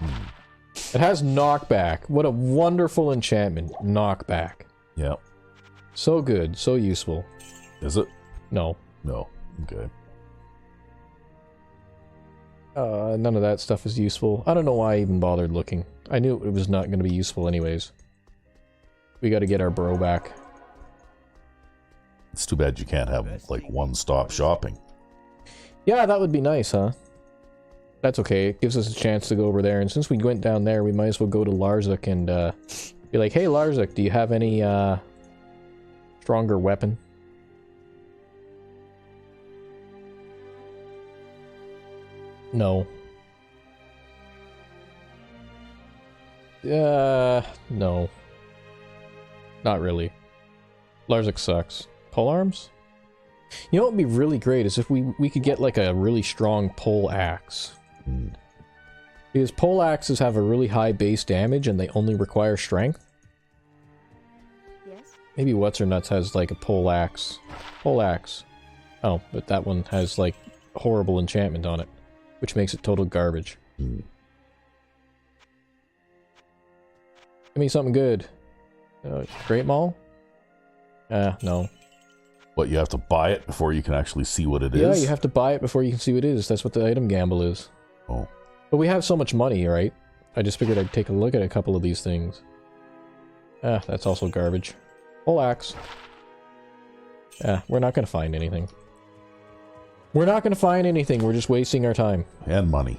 It has knockback. What a wonderful enchantment. Knockback. Yeah. So good, so useful. Is it? No. No. Okay. None of that stuff is useful. I don't know why I even bothered looking. I knew it was not going to be useful anyways. We got to get our bro back. It's too bad you can't have, like, one-stop shopping. Yeah, that would be nice, huh? That's okay. It gives us a chance to go over there, and since we went down there, we might as well go to Larzuk and be like, hey, Larzuk, do you have any stronger weapon? No. No. Not really. Larzuk sucks. Polearms? You know what would be really great is if we could get like a really strong pole axe. Because pole axes have a really high base damage and they only require strength. Yes? Maybe What's-Her-Nuts has like a pole axe. Pole axe. Oh, but that one has like horrible enchantment on it, which makes it total garbage. Give me something good. Great Mall? No. What, you have to buy it before you can actually see what it is? Yeah, you have to buy it before you can see what it is. That's what the item gamble is. Oh. But we have so much money, right? I just figured I'd take a look at a couple of these things. That's also garbage. Whole axe. We're not gonna find anything. We're not gonna find anything, we're just wasting our time. And money.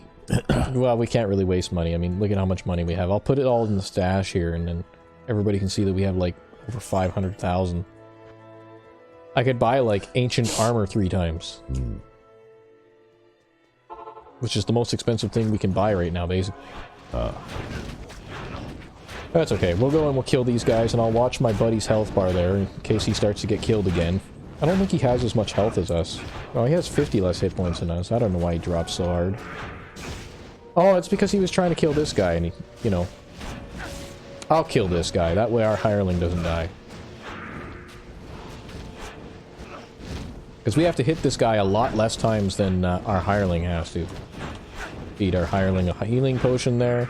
Well, we can't really waste money. I mean, look at how much money we have. I'll put it all in the stash here, and then everybody can see that we have, like, over 500,000. I could buy, like, ancient armor 3 times. Which is the most expensive thing we can buy right now, basically. That's okay. We'll go and we'll kill these guys, and I'll watch my buddy's health bar there in case he starts to get killed again. I don't think he has as much health as us. Oh, he has 50 less hit points than us. I don't know why he drops so hard. Oh, it's because he was trying to kill this guy, and he, you know... I'll kill this guy. That way our hireling doesn't die. Because we have to hit this guy a lot less times than our hireling has to. Feed our hireling a healing potion there.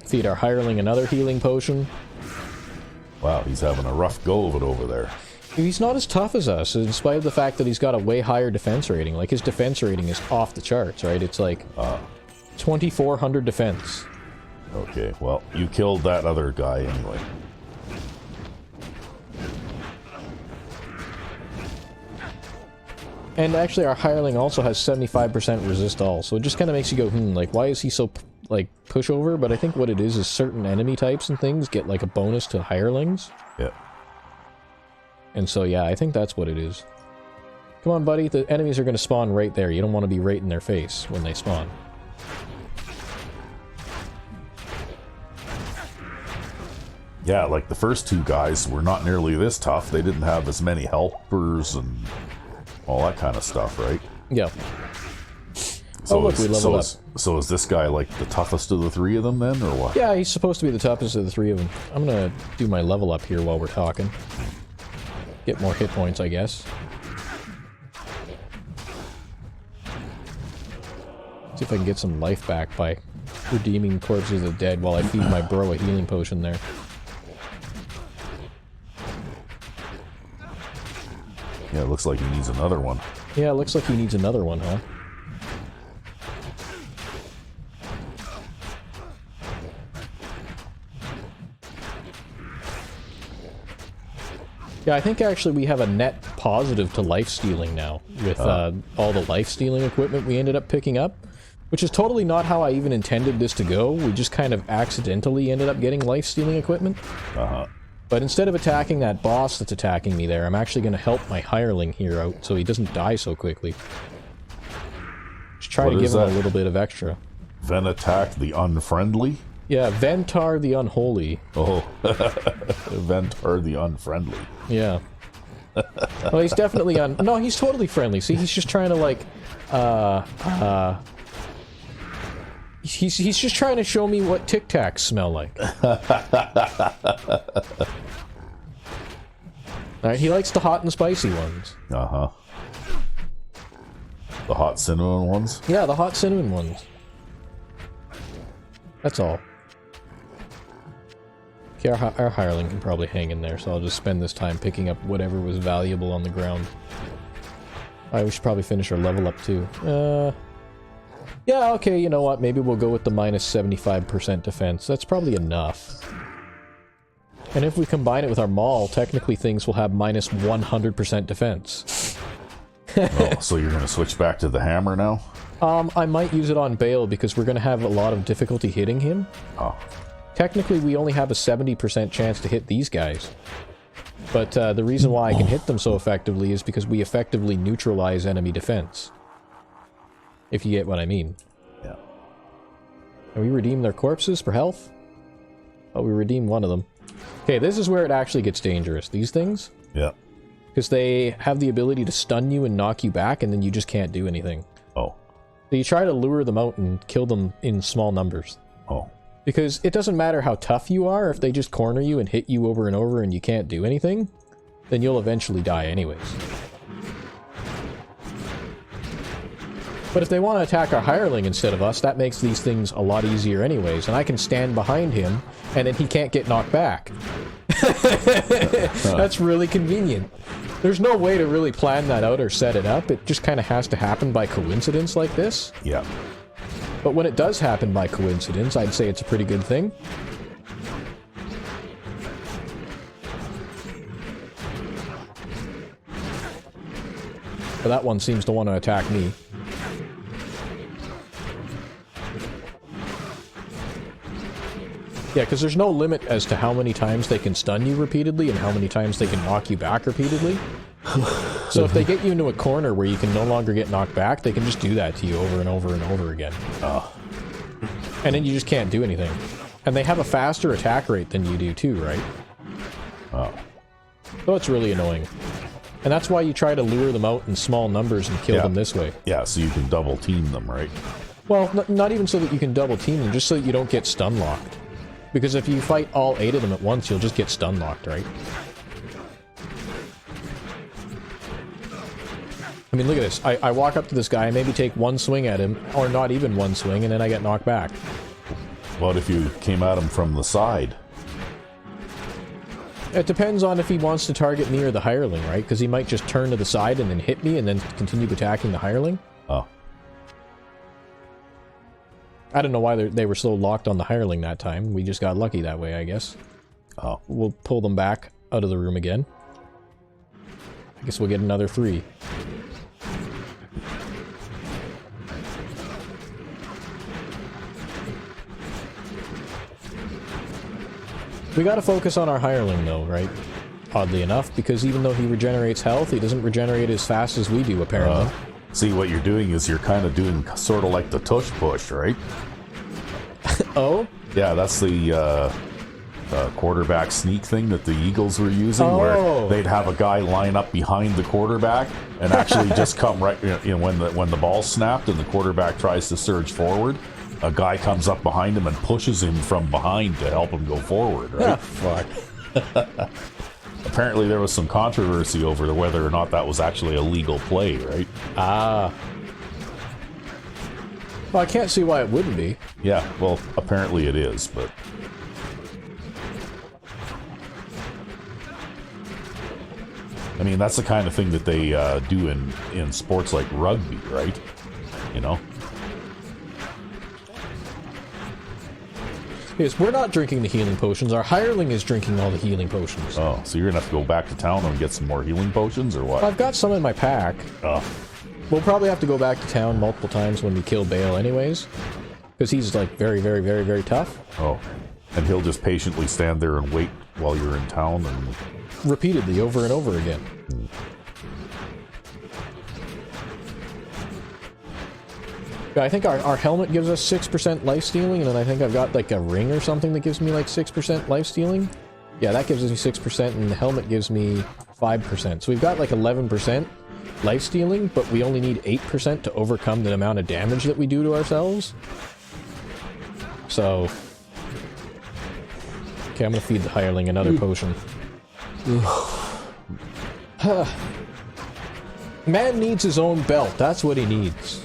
Feed our hireling another healing potion. Wow, he's having a rough go of it over there. He's not as tough as us, in spite of the fact that he's got a way higher defense rating. Like, his defense rating is off the charts, right? It's like 2,400 defense. Okay, well, you killed that other guy anyway. And actually, our hireling also has 75% resist all, so it just kind of makes you go, like, why is he so, like, pushover? But I think what it is certain enemy types and things get, like, a bonus to hirelings. Yeah. And so, yeah, I think that's what it is. Come on, buddy, the enemies are going to spawn right there. You don't want to be right in their face when they spawn. Yeah, like the first 2 guys were not nearly this tough. They didn't have as many helpers and all that kind of stuff, right? Yeah. So look, we leveled up. So is this guy like the toughest of the 3 of them then, or what? Yeah, he's supposed to be the toughest of the 3 of them. I'm going to do my level up here while we're talking. Get more hit points, I guess. See if I can get some life back by redeeming corpses of the dead while I feed my bro a healing potion there. Yeah, it looks like he needs another one. Yeah, it looks like he needs another one, huh? Yeah, I think actually we have a net positive to life stealing now with all the life stealing equipment we ended up picking up, which is totally not how I even intended this to go. We just kind of accidentally ended up getting life stealing equipment. But instead of attacking that boss that's attacking me there, I'm actually going to help my hireling here out so he doesn't die so quickly. Just try to give him a little bit of extra. Then attack the unfriendly? Yeah, Ventar the Unholy. Oh, Ventar the Unfriendly. Yeah. Well, he's definitely no, he's totally friendly. See, he's just trying to, like, he's just trying to show me what Tic Tacs smell like. Alright, he likes the hot and spicy ones. The hot cinnamon ones? Yeah, the hot cinnamon ones. That's all. Okay, our hireling can probably hang in there, so I'll just spend this time picking up whatever was valuable on the ground. Alright, we should probably finish our level up too. Yeah, okay, you know what? Maybe we'll go with the minus 75% defense. That's probably enough. And if we combine it with our maul, technically things will have minus 100% defense. Oh, so you're going to switch back to the hammer now? I might use it on Baal because we're going to have a lot of difficulty hitting him. Oh. Technically, we only have a 70% chance to hit these guys. But the reason why I can hit them so effectively is because we effectively neutralize enemy defense. If you get what I mean. Yeah. And we redeem their corpses for health? Oh, we redeemed one of them. Okay, this is where it actually gets dangerous. These things? Yeah. Because they have the ability to stun you and knock you back, and then you just can't do anything. Oh. So you try to lure them out and kill them in small numbers. Oh. Because it doesn't matter how tough you are, if they just corner you and hit you over and over and you can't do anything, then you'll eventually die anyways. But if they want to attack our hireling instead of us, that makes these things a lot easier anyways, and I can stand behind him, and then he can't get knocked back. That's really convenient. There's no way to really plan that out or set it up. It just kind of has to happen by coincidence like this. Yeah. But when it does happen by coincidence, I'd say it's a pretty good thing. But that one seems to want to attack me. Yeah, because there's no limit as to how many times they can stun you repeatedly and how many times they can knock you back repeatedly. So if they get you into a corner where you can no longer get knocked back, they can just do that to you over and over and over again. And then you just can't do anything. And they have a faster attack rate than you do too, right? So it's really annoying. And that's why you try to lure them out in small numbers and kill them this way. Yeah, so you can double team them, right? Well, not even so that you can double team them, just so that you don't get stun locked. Because if you fight all 8 of them at once, you'll just get stun locked, right? I mean, look at this. I walk up to this guy, maybe take one swing at him, or not even one swing, and then I get knocked back. What if you came at him from the side? It depends on if he wants to target me or the hireling, right? Because he might just turn to the side and then hit me and then continue attacking the hireling. Oh. I don't know why they were so locked on the hireling that time. We just got lucky that way, I guess. Oh. We'll pull them back out of the room again. I guess we'll get another 3. We gotta focus on our hireling though, right? Oddly enough, because even though he regenerates health, he doesn't regenerate as fast as we do, apparently. See, what you're doing is you're kind of doing sort of like the tush push, right? Oh? Yeah, that's the quarterback sneak thing that the Eagles were using, where they'd have a guy line up behind the quarterback and actually just come right, you know, when the ball snapped and the quarterback tries to surge forward, a guy comes up behind him and pushes him from behind to help him go forward, right? Fuck. Apparently there was some controversy over whether or not that was actually a legal play, right? Ah. Well, I can't see why it wouldn't be. Yeah, well, apparently it is, but... I mean, that's the kind of thing that they do in sports like rugby, right? You know? Yes, we're not drinking the healing potions. Our hireling is drinking all the healing potions. Oh, so you're gonna have to go back to town and get some more healing potions, or what? I've got some in my pack. Oh. We'll probably have to go back to town multiple times when we kill Baal anyways. Because he's, like, very, very, very, very tough. Oh. And he'll just patiently stand there and wait while you're in town and... Repeatedly, over and over again. Yeah, I think our helmet gives us 6% life stealing, and then I think I've got like a ring or something that gives me like 6% life stealing. Yeah, that gives me 6%, and the helmet gives me 5%. So we've got like 11% life stealing, but we only need 8% to overcome the amount of damage that we do to ourselves. So... Okay, I'm gonna feed the hireling another potion. Man needs his own belt, that's what he needs.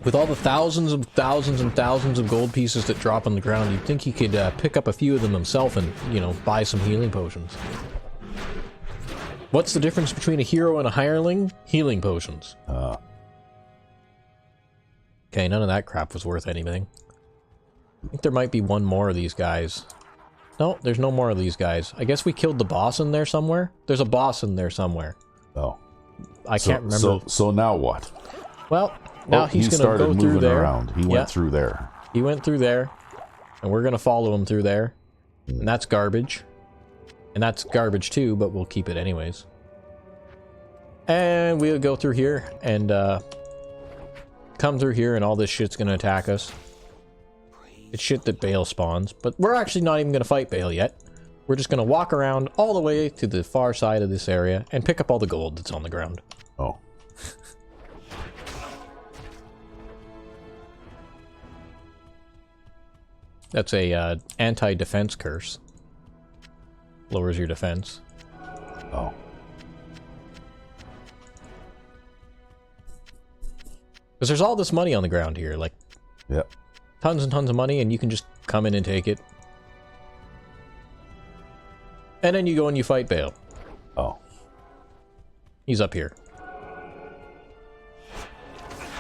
With all the thousands and thousands of gold pieces that drop on the ground, you'd think he could pick up a few of them himself and, you know, buy some healing potions. What's the difference between a hero and a hireling? Healing potions. Okay, none of that crap was worth anything. I think there might be one more of these guys. No, there's no more of these guys. I guess we killed the boss in there somewhere? There's a boss in there somewhere. Oh. I can't remember. So now what? Well, now he's going to go through there. Around. He went through there. He went through there. And we're going to follow him through there. And that's garbage. And that's garbage too, but we'll keep it anyways. And we'll go through here and come through here, and all this shit's gonna attack us. It's shit that Baal spawns, but we're actually not even gonna fight Baal yet. we're just gonna walk around all the way to the far side of this area and pick up all the gold that's on the ground. Oh. That's a anti-defense curse. Lowers your defense. Oh. Because there's all this money on the ground here, like... Yep. Tons and tons of money, and you can just come in and take it. And then you go and you fight Baal. Oh. He's up here.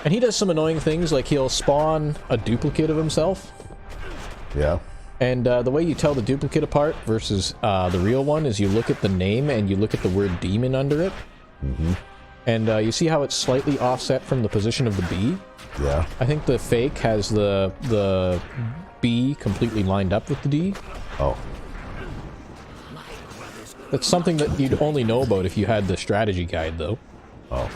And he does some annoying things, like he'll spawn a duplicate of himself. Yeah. And the way you tell the duplicate apart versus the real one is you look at the name and you look at the word demon under it. Mm-hmm. And you see how it's slightly offset from the position of the B? Yeah. I think the fake has the B completely lined up with the D. Oh. That's something that you'd only know about if you had the strategy guide, though. Oh.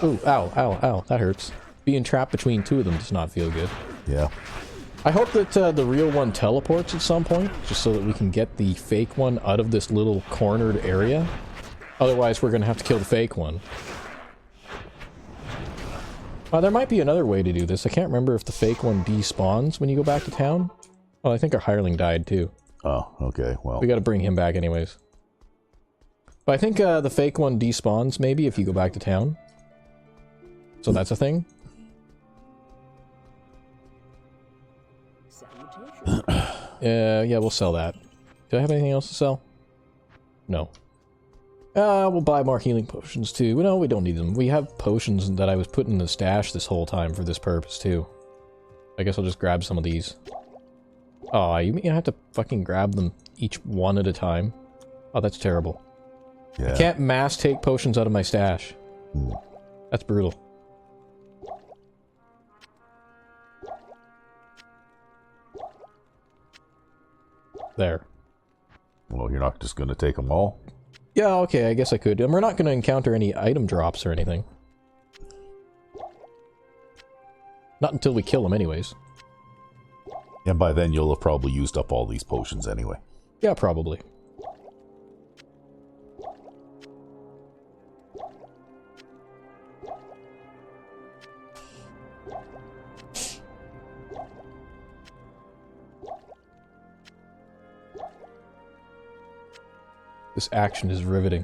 Ooh, ow, ow, ow, that hurts. Being trapped between two of them does not feel good. Yeah. I hope that the real one teleports at some point, just so that we can get the fake one out of this little cornered area. Otherwise, we're going to have to kill the fake one. There might be another way to do this. I can't remember if the fake one despawns when you go back to town. Oh, I think our hireling died too. Oh, okay, well. We got to bring him back anyways. But I think the fake one despawns maybe if you go back to town. So that's a thing. Yeah, we'll sell that. Do I have anything else to sell? No. We'll buy more healing potions too. No, we don't need them. We have potions that I was putting in the stash this whole time for this purpose too. I guess I'll just grab some of these. Oh, you mean I have to fucking grab them each one at a time? Oh, that's terrible. Yeah. I can't mass take potions out of my stash. That's brutal. There. Well, you're not just going to take them all? Yeah, okay, I guess I could. And we're not going to encounter any item drops or anything. Not until we kill them anyways. And by then you'll have probably used up all these potions anyway. Yeah, probably. This action is riveting.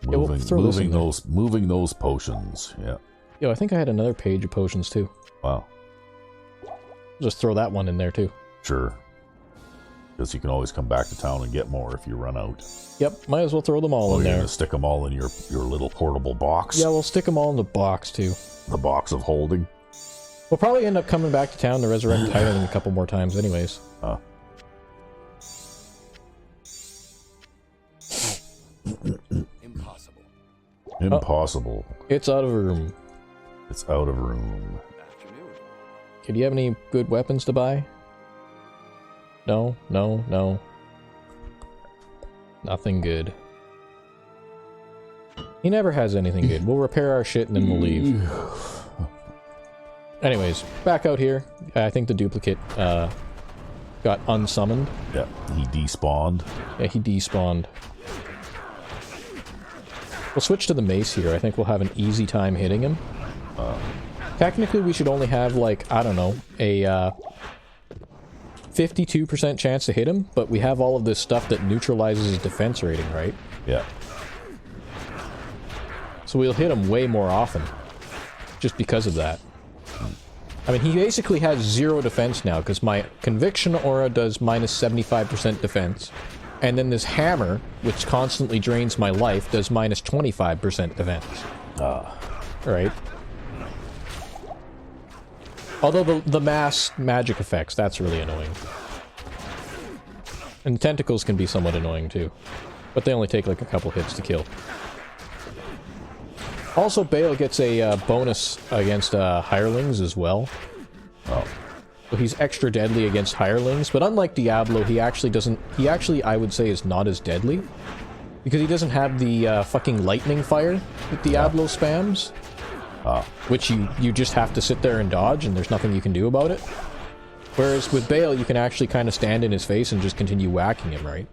moving those potions. Yeah. Yo, I think I had another page of potions too. Wow. Just throw that one in there too. Sure. Because you can always come back to town and get more if you run out. Yep, might as well throw them all in You're there. gonna stick them all in your little portable box. Yeah, we'll stick them all in the box too. The box of holding. We'll probably end up coming back to town to resurrect Hireling a couple more times anyways. Impossible. Impossible. It's out of room. It's out of room. Afternoon. Okay, do you have any good weapons to buy? No, no, no. Nothing good. He never has anything good. We'll repair our shit and then we'll leave. Anyways, back out here. I think the duplicate got unsummoned. Yeah, he despawned. Yeah, he despawned. We'll switch to the mace here. I think we'll have an easy time hitting him. Technically, we should only have, like, I don't know, a 52% chance to hit him, but we have all of this stuff that neutralizes his defense rating, right? Yeah. So we'll hit him way more often, just because of that. I mean, he basically has 0 defense now, because my Conviction Aura does minus 75% defense, and then this hammer, which constantly drains my life, does minus 25% defense. Right? Although the mass magic effects, that's really annoying. And the tentacles can be somewhat annoying too. But they only take like a couple hits to kill. Also, Baal gets a bonus against hirelings as well. Oh. So he's extra deadly against hirelings, but unlike Diablo, he actually, I would say, is not as deadly. Because he doesn't have the fucking lightning fire that Diablo spams. Which you just have to sit there and dodge, and there's nothing you can do about it. Whereas with Baal, you can actually kind of stand in his face and just continue whacking him, right?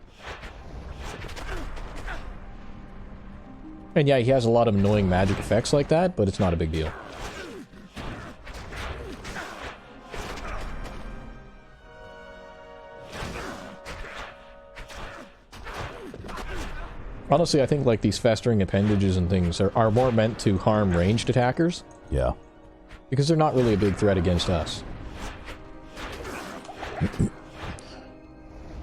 And yeah, he has a lot of annoying magic effects like that, but it's not a big deal. Honestly, I think like these festering appendages and things are more meant to harm ranged attackers. Yeah. Because they're not really a big threat against us.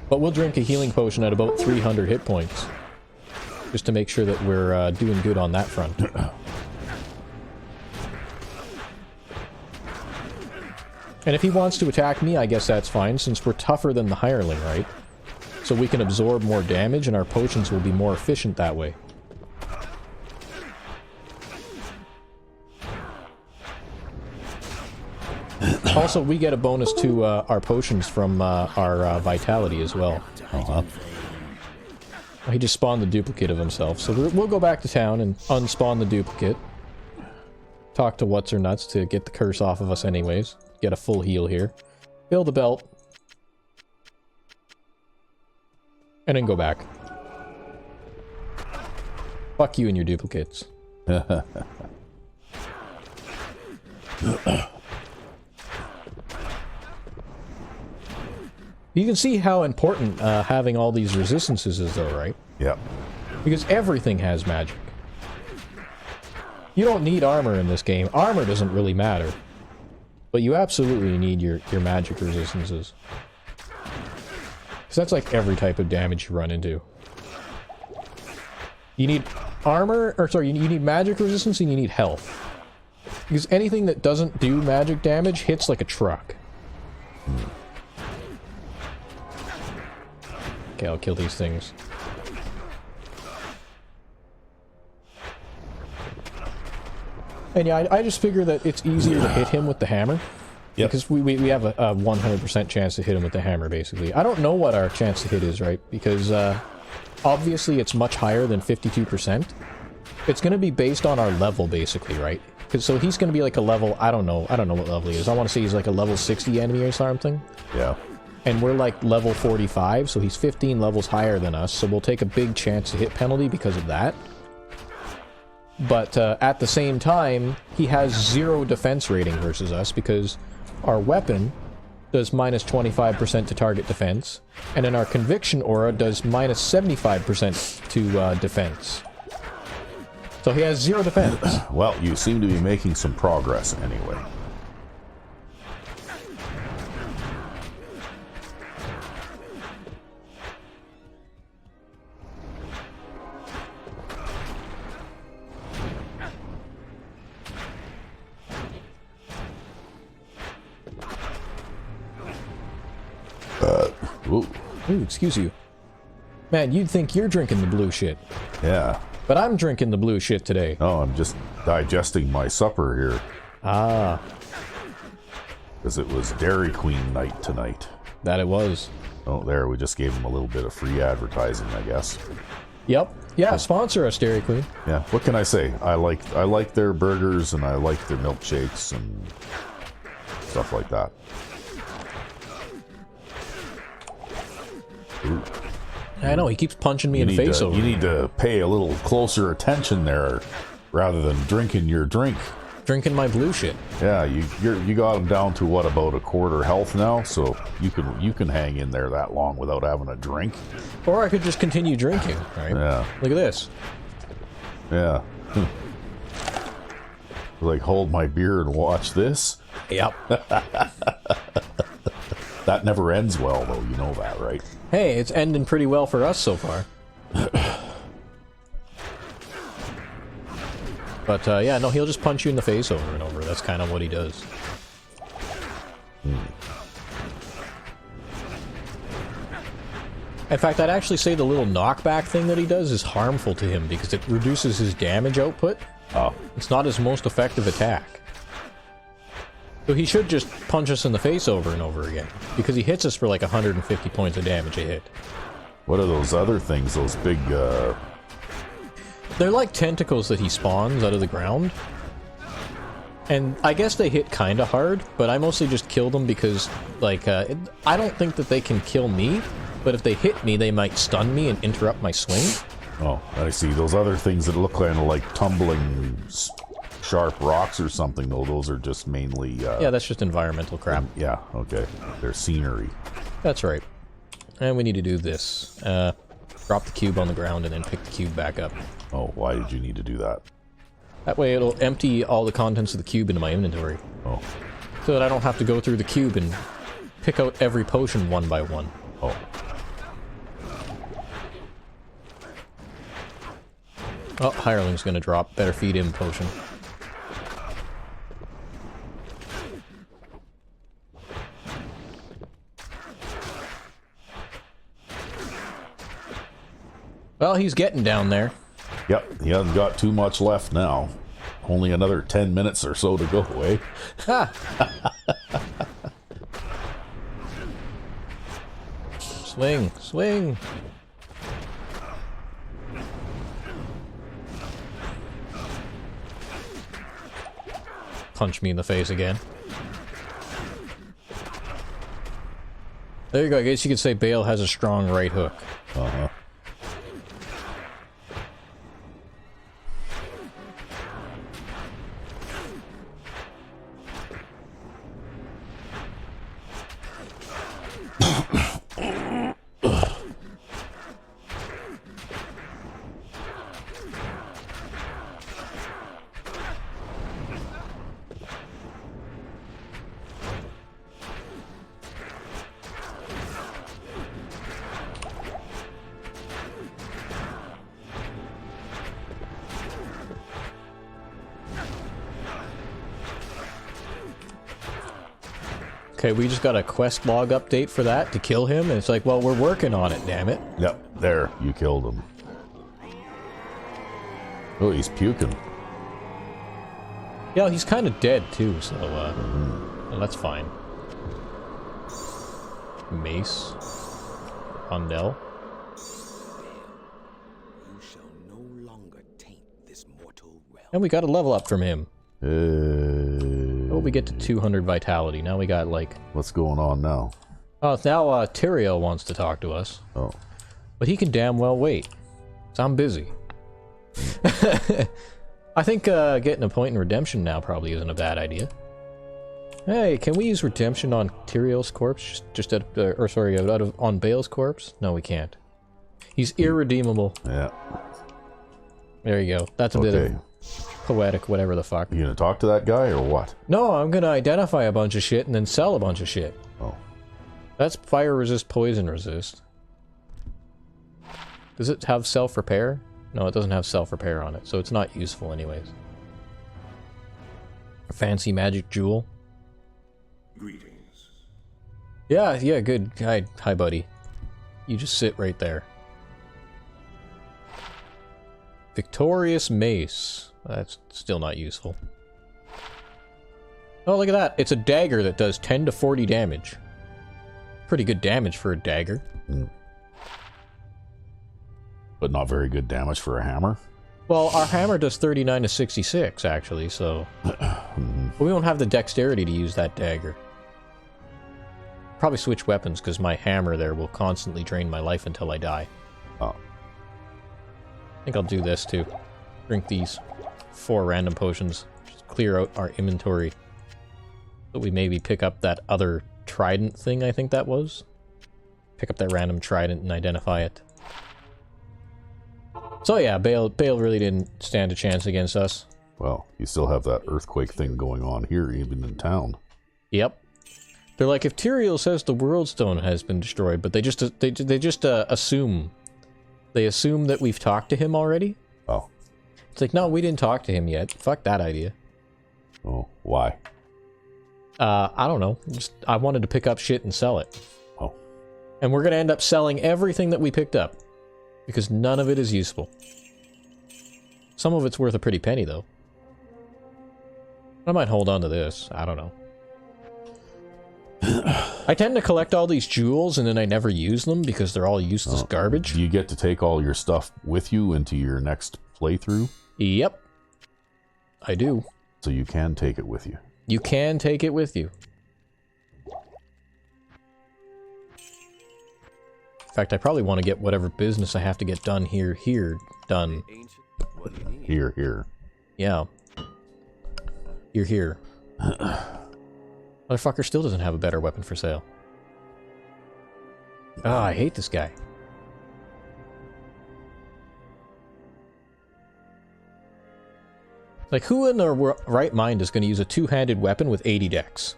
But we'll drink a healing potion at about 300 hit points. Just to make sure that we're doing good on that front. And if he wants to attack me, I guess that's fine, since we're tougher than the hireling, right? So we can absorb more damage and our potions will be more efficient that way. Also, we get a bonus to our potions from our vitality as well. He just spawned the duplicate of himself, so we'll go back to town and unspawn the duplicate. Talk to What's-Her-Nuts to get the curse off of us anyways. Get a full heal here. Fill the belt. And then go back. Fuck you and your duplicates. You can see how important having all these resistances is though, right? Yeah. Because everything has magic. You don't need armor in this game. Armor doesn't really matter. But you absolutely need your magic resistances. Because that's like every type of damage you run into. You need armor, or sorry, you need magic resistance and you need health. Because anything that doesn't do magic damage hits like a truck. Okay, I'll kill these things. And yeah, I just figure that it's easier to hit him with the hammer. Yep. Because we have a 100% chance to hit him with the hammer, basically. I don't know what our chance to hit is, right? Because obviously it's much higher than 52%. It's going to be based on our level, basically, right? So he's going to be like a level, I don't know what level he is. I want to say he's like a level 60 enemy or something. Yeah. And we're like level 45, so he's 15 levels higher than us, so we'll take a big chance to hit penalty because of that. But at the same time, he has 0 defense rating versus us because our weapon does minus 25% to target defense, and then our conviction aura does minus 75% to defense. So he has 0 defense. Well, you seem to be making some progress anyway. Ooh, excuse you. Man, you'd think you're drinking the blue shit. Yeah. But I'm drinking the blue shit today. Oh, I'm just digesting my supper here. Ah. Because it was Dairy Queen night tonight. That it was. Oh, there, we just gave them a little bit of free advertising, I guess. Yep. Yeah, sponsor us, Dairy Queen. Yeah, what can I say? I like their burgers and I like their milkshakes and stuff like that. Ooh. I know, he keeps punching me in the face over. You need to pay a little closer attention there rather than drinking your drink. Drinking my blue shit. Yeah, you got him down to what, about a quarter health now, so you can hang in there that long without having a drink. Or I could just continue drinking, right? Yeah. Look at this. Yeah. Like, hold my beer and watch this. Yep. That never ends well, though. You know that, right? Hey, it's ending pretty well for us so far. But, yeah, no, he'll just punch you in the face over and over. That's kind of what he does. In fact, I'd actually say the little knockback thing that he does is harmful to him because it reduces his damage output. Oh. It's not his most effective attack. So he should just punch us in the face over and over again. Because he hits us for like 150 points of damage a hit. What are those other things? Those big, They're like tentacles that he spawns out of the ground. And I guess they hit kind of hard, but I mostly just kill them because, like, I don't think that they can kill me, but if they hit me, they might stun me and interrupt my swing. Oh, I see. Those other things that look kind of like tumbling sharp rocks or something, though, those are just mainly... yeah, that's just environmental crap. Yeah, okay. They're scenery. That's right. And we need to do this. Drop the cube on the ground and then pick the cube back up. Oh, why did you need to do that? That way it'll empty all the contents of the cube into my inventory. Oh. So that I don't have to go through the cube and pick out every potion one by one. Oh. Oh, Hireling's gonna drop. Better feed him potion. Well, he's getting down there. Yep, he hasn't got too much left now. Only another 10 minutes or so to go, eh? Ha! Swing, swing! Punch me in the face again. There you go, I guess you could say Baal has a strong right hook. Uh-huh. Okay, we just got a quest log update for that to kill him, and it's like, well, we're working on it, damn it. Yep, there, you killed him. Oh, he's puking. Yeah, he's kind of dead, too, so, well, that's fine. Mace. Rondell. You shall no longer taint this mortal realm. And we got a level up from him. Oh, we get to 200 vitality. Now we got, like... What's going on now? Oh, now, Tyrael wants to talk to us. Oh. But he can damn well wait. So I'm busy. I think, getting a point in redemption now probably isn't a bad idea. Hey, can we use redemption on Tyrael's corpse? Just at, or sorry, on Baal's corpse? No, we can't. He's irredeemable. Yeah. There you go. That's a bit of poetic, whatever the fuck. You gonna talk to that guy or what? No, I'm gonna identify a bunch of shit and then sell a bunch of shit. Oh. That's fire resist, poison resist. Does it have self-repair? No, it doesn't have self-repair on it, so it's not useful anyways. A fancy magic jewel. Greetings. Yeah, good. Hi, buddy. You just sit right there. Victorious Mace. That's still not useful. Oh, look at that. It's a dagger that does 10 to 40 damage. Pretty good damage for a dagger. Mm. But not very good damage for a hammer? Well, our hammer does 39 to 66, actually, so... But we don't have the dexterity to use that dagger. Probably switch weapons, because my hammer there will constantly drain my life until I die. Oh. I think I'll do this, too. Drink these 4 random potions. Just clear out our inventory. So we maybe pick up that other trident thing, I think that was. Pick up that random trident and identify it. So yeah, Baal really didn't stand a chance against us. Well, you still have that earthquake thing going on here, even in town. Yep. They're like, if Tyrael says the World Stone has been destroyed, but they just assume. They assume that we've talked to him already. Oh. It's like, no, we didn't talk to him yet. Fuck that idea. Oh, why? I don't know. Just, I wanted to pick up shit and sell it. Oh. And we're gonna end up selling everything that we picked up. Because none of it is useful. Some of it's worth a pretty penny, though. I might hold on to this. I don't know. I tend to collect all these jewels and then I never use them because they're all useless garbage. Do you get to take all your stuff with you into your next playthrough? Yep. I do. So you can take it with you. You can take it with you. In fact, I probably want to get whatever business I have to get done here done. Ancient, what do you need? Here. Yeah. Here. Motherfucker still doesn't have a better weapon for sale. Ah, I hate this guy. Like, who in their right mind is going to use a two-handed weapon with 80 dex?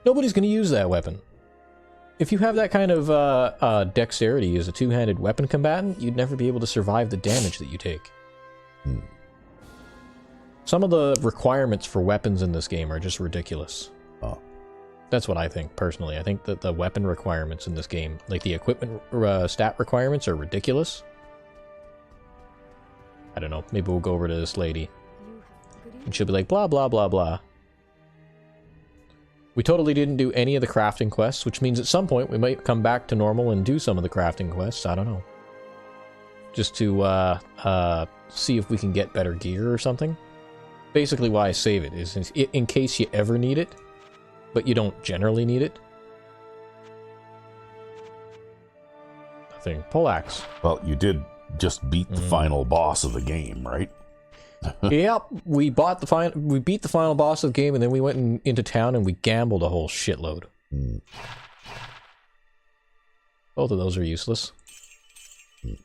Nobody's going to use that weapon. If you have that kind of dexterity as a two-handed weapon combatant, you'd never be able to survive the damage that you take. Some of the requirements for weapons in this game are just ridiculous. Oh. That's what I think, personally. I think that the weapon requirements in this game, like the equipment stat requirements, are ridiculous. I don't know. Maybe we'll go over to this lady. And she'll be like, blah, blah, blah, blah. We totally didn't do any of the crafting quests, which means at some point we might come back to normal and do some of the crafting quests. I don't know. Just to see if we can get better gear or something. Basically why I save it is in case you ever need it, but you don't generally need it. Nothing. Poleaxe. Well, you did just beat the final boss of the game, right? Yep, we beat the final boss of the game, and then we went into town and we gambled a whole shitload. Both of those are useless.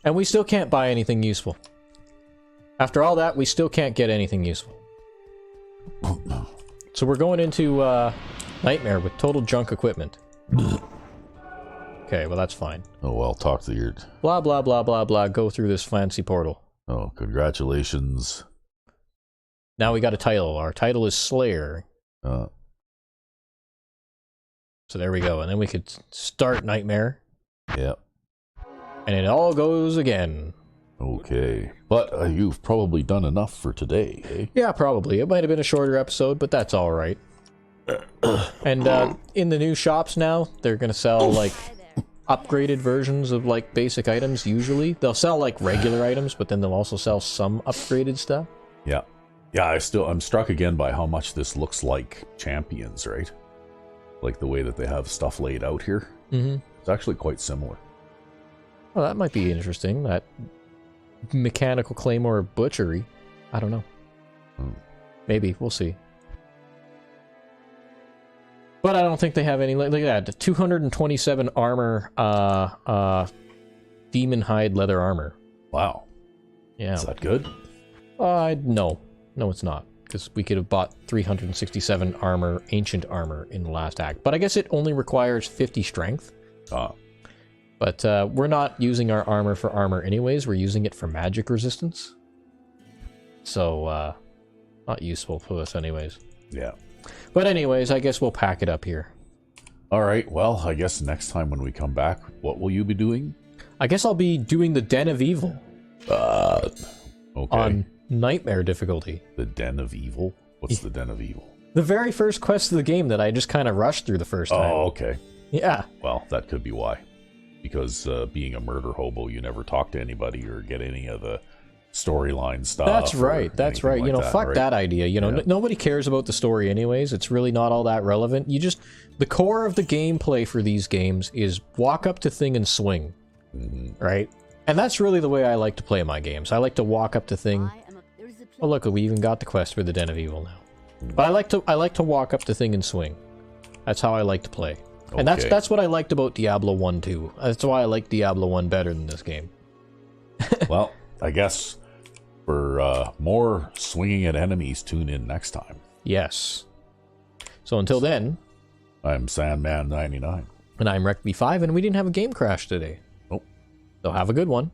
And we still can't buy anything useful. After all that, we still can't get anything useful. So we're going into Nightmare with total junk equipment. Okay, well that's fine. Oh, well, talk to your... Blah, blah, blah, blah, blah, go through this fancy portal. Oh, congratulations. Now we got a title. Our title is Slayer. So there we go. And then we could start Nightmare. Yep. And it all goes again. Okay. But you've probably done enough for today, eh? Yeah, probably. It might have been a shorter episode, but that's alright. And in the new shops now, they're going to sell, like, upgraded versions of, like, basic items, usually. They'll sell, like, regular items, but then they'll also sell some upgraded stuff. Yeah. Yeah, I'm struck again by how much this looks like Champions, right? Like the way that they have stuff laid out here. Mm-hmm. It's actually quite similar. Well, that might be interesting. That mechanical claymore butchery. I don't know. Maybe. We'll see. But I don't think they have any... Look at that. 227 armor, demon hide leather armor. Wow. Yeah. Is that good? No. No, it's not. Because we could have bought 367 armor, ancient armor, in the last act. But I guess it only requires 50 strength. But we're not using our armor for armor anyways. We're using it for magic resistance. So, not useful for us anyways. Yeah. But anyways, I guess we'll pack it up here. Alright, well, I guess next time when we come back, what will you be doing? I guess I'll be doing the Den of Evil. Okay. On Nightmare difficulty. The Den of Evil? What's the Den of Evil? The very first quest of the game that I just kind of rushed through the first time. Oh, okay. Yeah. Well, that could be why. Because being a murder hobo, you never talk to anybody or get any of the storyline stuff. That's right. That's right. Like you know, fuck right? that idea. You know, Yeah. nobody cares about the story anyways. It's really not all that relevant. You just... The core of the gameplay for these games is walk up to thing and swing. Right? And that's really the way I like to play my games. I like to walk up to thing... Oh look, we even got the quest for the Den of Evil now. But I like to walk up to thing and swing. That's how I like to play. And that's what I liked about Diablo 1 too. That's why I like Diablo 1 better than this game. Well, I guess for more swinging at enemies, tune in next time. Yes. So until then, I'm Sandman99. and I'm RecB5, and we didn't have a game crash today. Nope. So have a good one.